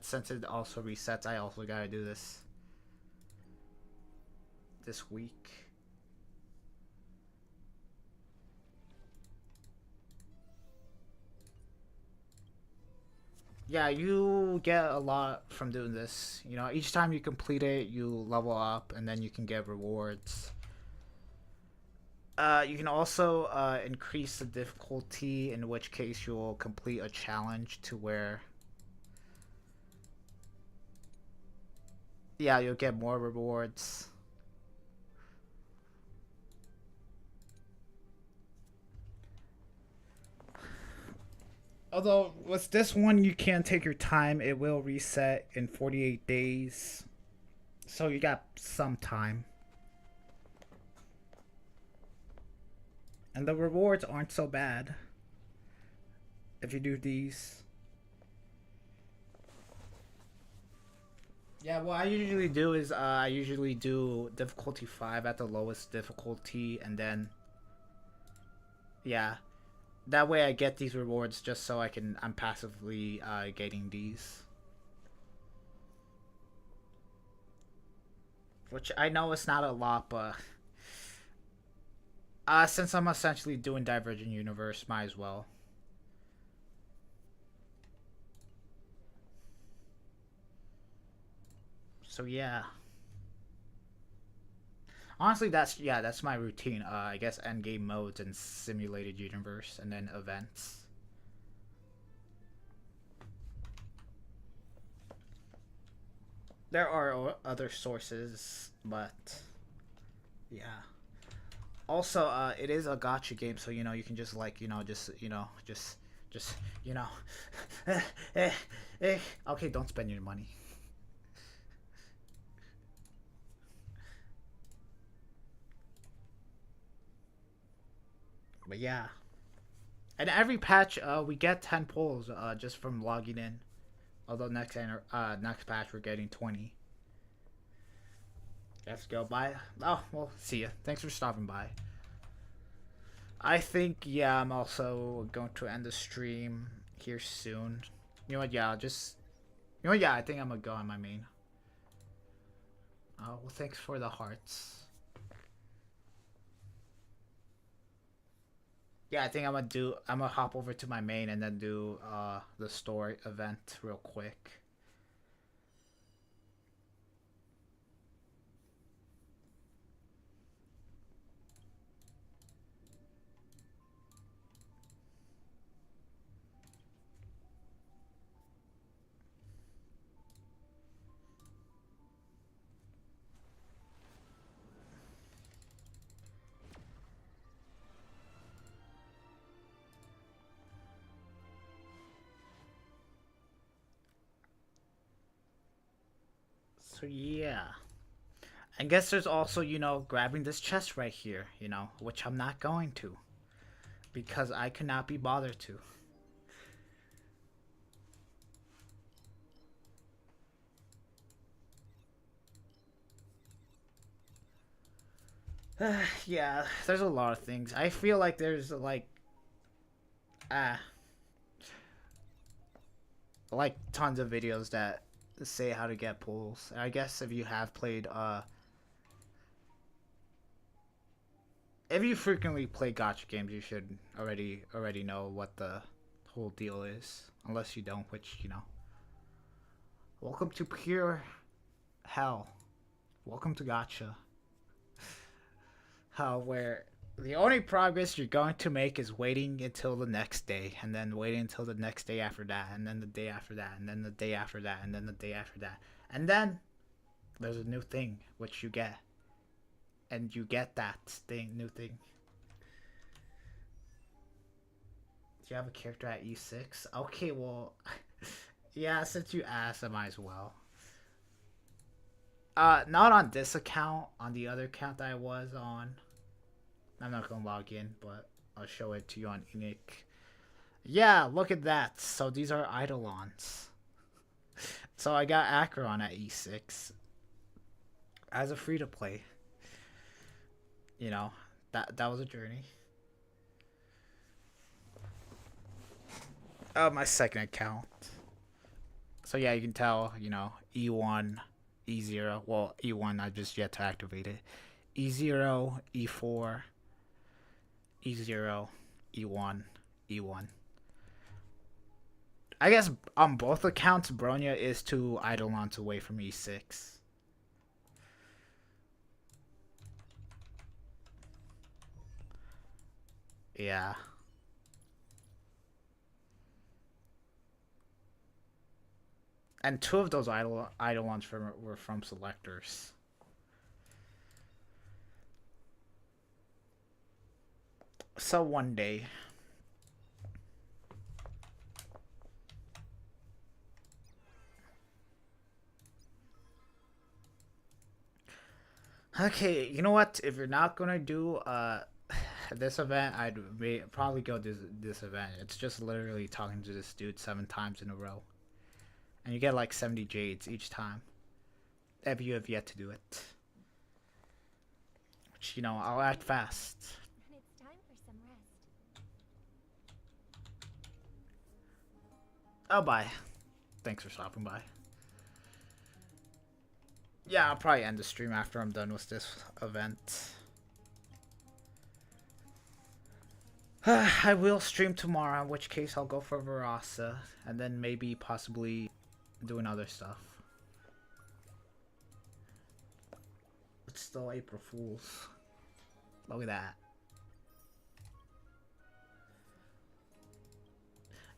since it also resets, I also gotta do this week. Yeah, you get a lot from doing this. You know, each time you complete it, you level up, and then you can get rewards. You can also increase the difficulty, in which case you'll complete a challenge to where, yeah, you'll get more rewards. Although with this one, you can take your time. It will reset in 48 days, so you got some time. And the rewards aren't so bad if you do these. Yeah, what I usually do is I usually do difficulty 5 at the lowest difficulty, and then yeah, that way I get these rewards just so I'm passively getting these. Which I know it's not a lot, but since I'm essentially doing Divergent Universe, might as well. So yeah. Honestly, that's my routine. I guess endgame modes and simulated universe, and then events. There are other sources, but yeah. Also, it is a gotcha game, so you can just like just you know, eh, okay, don't spend your money. But yeah, and every patch, we get 10 pulls, just from logging in. Although next patch we're getting 20. Let's go. Bye. Oh, well, see ya. Thanks for stopping by. I think, yeah, I'm also going to end the stream here soon. You know what? Yeah, yeah, I think I'm gonna go on my main. Oh, well, thanks for the hearts. Yeah, I think I'm gonna hop over to my main and then do the story event real quick. So yeah. I guess there's also, grabbing this chest right here, which I'm not going to. Because I could not be bothered to. Yeah, there's a lot of things. I feel like there's ah tons of videos that say how to get pulls. I guess if you have played if you frequently play gotcha games, you should already know what the whole deal is. Unless you don't, which welcome to pure hell. Welcome to gotcha. Hell, where the only progress you're going to make is waiting until the next day, and then waiting until the next day after that, and then the day after that, and then the day after that, and then the day after that. And then there's a new thing which you get. And you get that new thing. Do you have a character at E6? Okay, well, yeah, since you asked, I might as well. Not on this account, on the other account that I was on. I'm not gonna log in, but I'll show it to you on Enoch. Yeah, look at that. So these are Eidolons. So I got Acheron at E6 as a free to play. That was a journey. My second account. So yeah, you can tell, E1, E0. Well, E1 I just yet to activate it. E0, E4, E0, E1, E1. I guess on both accounts, Bronya is 2 Eidolons away from E6. Yeah. And 2 of those Eidolons were from selectors. So one day. Okay, you know what? If you're not gonna do this event, I'd probably go this event. It's just literally talking to this dude 7 times in a row, and you get like 70 jades each time. if you have yet to do it. Which, you know, I'll act fast. And it's time for some rest. Oh, bye. Thanks for stopping by. Yeah, I'll probably end the stream after I'm done with this event. I will stream tomorrow, in which case I'll go for Verasa, and then maybe possibly doing other stuff. It's still April Fools. Look at that.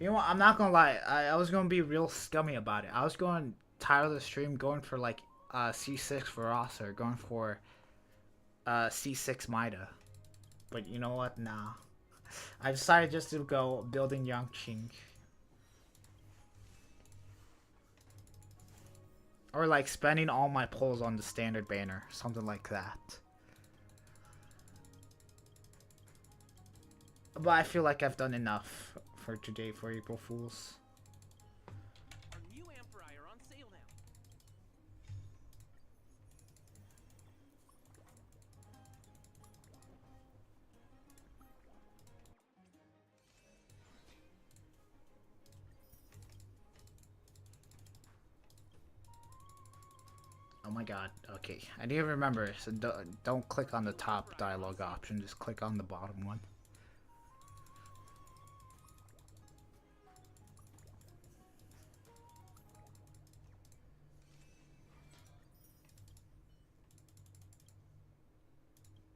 You know what, I'm not gonna lie, I was gonna be real scummy about it. I was going title the stream going for like C6 Verasa, or going for C6 Mida. But you know what, nah. I decided just to go building Yanqing. Or like spending all my pulls on the standard banner, something like that. But I feel like I've done enough for today for April Fools. Our new Emperor on sale now. Oh my god, okay. I need to remember, so don't click on the top dialogue option, just click on the bottom one.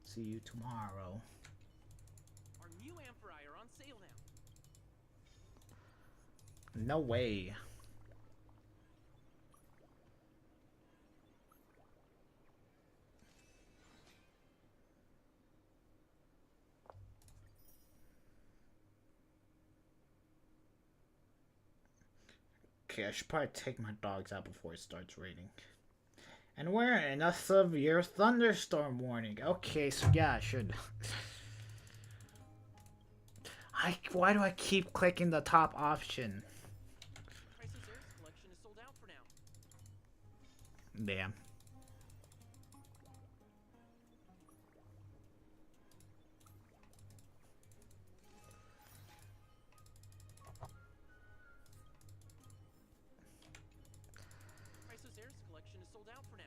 See you tomorrow. Our new Emperor on sale now. No way. Okay, I should probably take my dogs out before it starts raining. And we're in a severe thunderstorm warning. Okay, so yeah, I should. Why do I keep clicking the top option? Price's Heirs collection is sold out for now. Damn. Price's Heirs collection is sold out for now.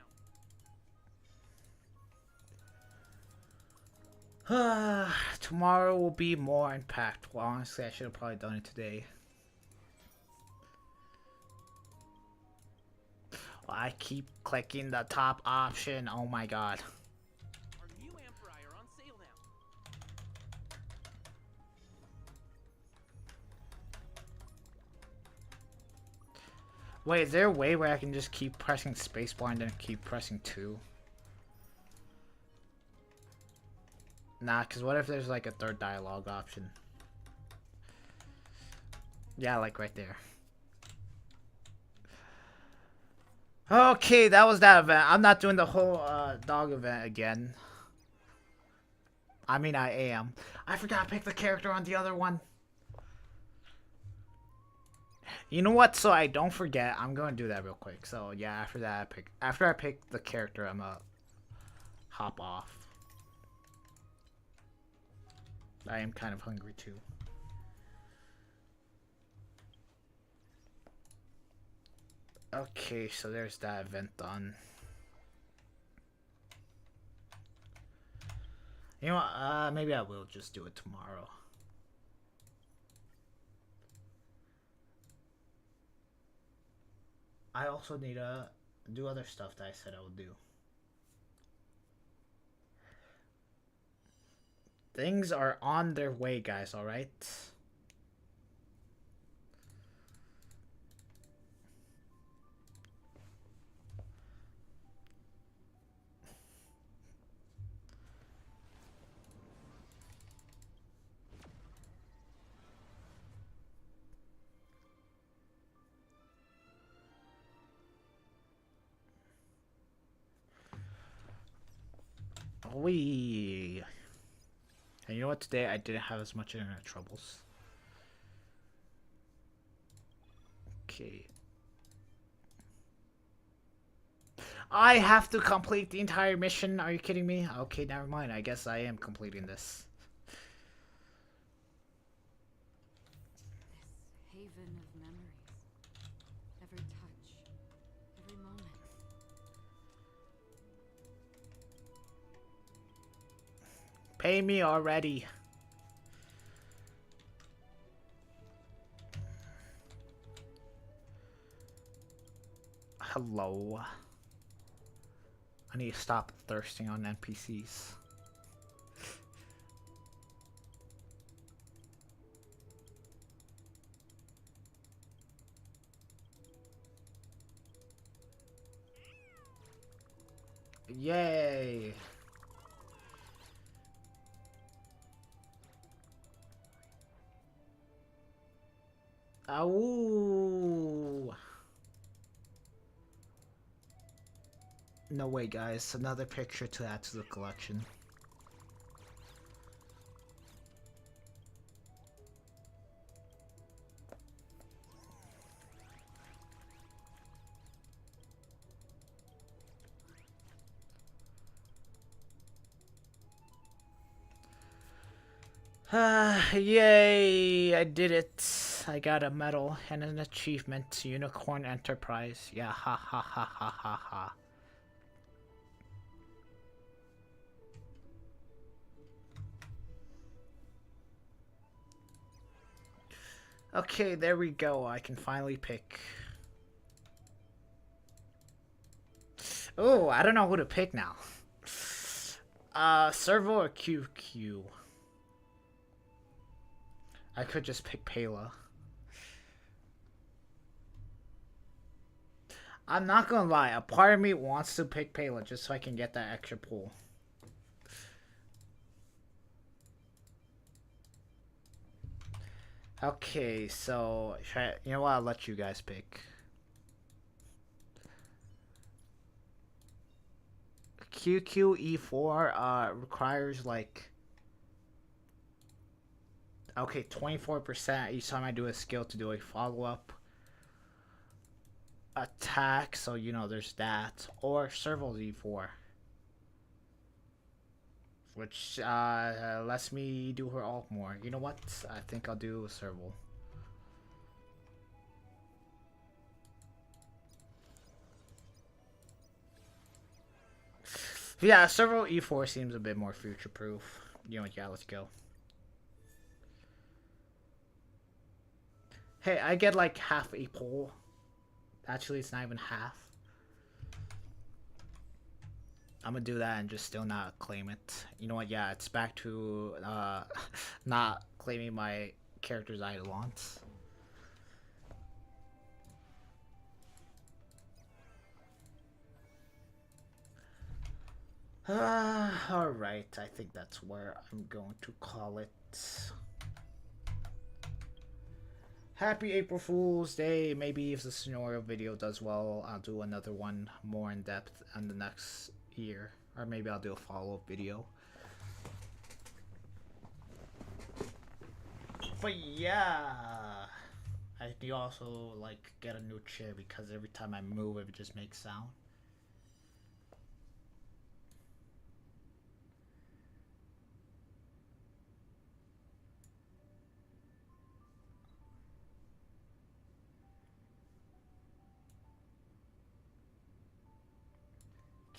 Tomorrow will be more impactful. Honestly, I should have probably done it today. I keep clicking the top option. Oh my god. Our new Emperor on sale now. Wait, is there a way where I can just keep pressing spacebar and then keep pressing 2? Nah, because what if there's like a third dialogue option? Yeah, like right there. Okay, that was that event. I'm not doing the whole dog event again. I mean, I am. I forgot to pick the character on the other one. You know what? So I don't forget, I'm going to do that real quick. So yeah, after that, after I pick the character, I'm gonna hop off. I am kind of hungry too. Okay, so there's that event done. You know what? Maybe I will just do it tomorrow. I also need to do other stuff that I said I would do. Things are on their way, guys, alright? Wee. And you know what? Today I didn't have as much internet troubles. Okay. I have to complete the entire mission. Are you kidding me? Okay, never mind. I guess I am completing this. This haven of memories. Every touch, every moment. Pay me already. Hello. I need to stop thirsting on NPCs. Yay! Ow! No way, guys. Another picture to add to the collection. Yay! I did it. I got a medal and an achievement. Unicorn Enterprise. Yeah, ha ha ha ha ha ha. Okay, there we go. I can finally pick. Oh, I don't know who to pick now. Servo or QQ? I could just pick Pela. I'm not gonna lie, a part of me wants to pick Pela just so I can get that extra pull. Okay, so you know what? I'll let you guys pick. QQE4 requires like 24% each time I do a skill to do a follow-up attack, so you know there's that. Or Serval Z4, which lets me do her alt more. You know what? I think I'll do a Serval. Yeah, Serval E4 seems a bit more future-proof. You know what? Yeah, let's go. Hey, I get like half a pull. Actually, it's not even half. I'm gonna do that and just still not claim it. You know what? Yeah, it's back to not claiming my character's eidolons. Alright, I think that's where I'm going to call it. Happy April Fool's Day. Maybe if the scenario video does well, I'll do another one more in depth in the next year. Or maybe I'll do a follow-up video. But yeah, I do also like get a new chair because every time I move it just makes sound.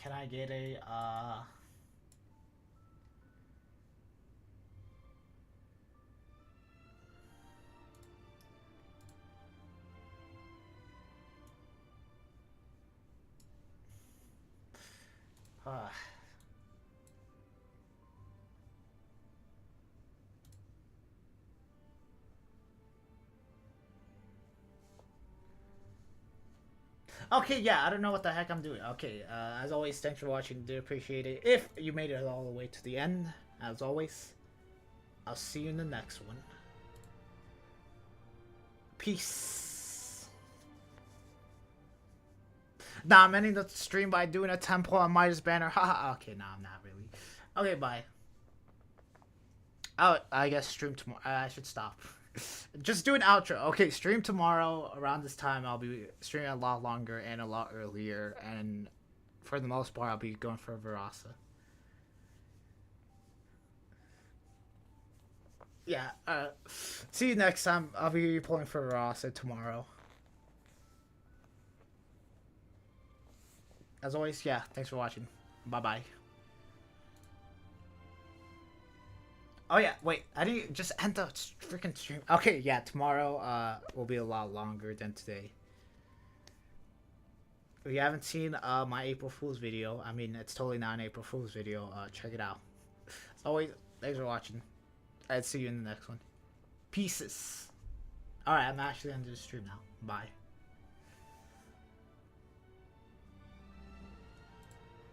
Can I get a Okay, yeah, I don't know what the heck I'm doing. Okay, as always, thanks for watching. Do appreciate it. If you made it all the way to the end, as always, I'll see you in the next one. Peace. Nah, I'm ending the stream by doing a temple on Midas banner. Haha. Okay, nah, I'm not really. Okay, bye. Oh, I guess stream tomorrow. I should stop. Just do an outro. Okay, stream tomorrow around this time. I'll be streaming a lot longer and a lot earlier. And for the most part, I'll be going for Verasa. Yeah, see you next time. I'll be pulling for Verasa tomorrow. As always, yeah, thanks for watching. Bye-bye. Oh yeah, wait, I didn't just end the freaking stream. Okay, yeah, tomorrow will be a lot longer than today. If you haven't seen my April Fool's video, I mean, it's totally not an April Fool's video, check it out. As always, thanks for watching. I'd see you in the next one. Pieces. Alright, I'm actually ending the stream now. Bye.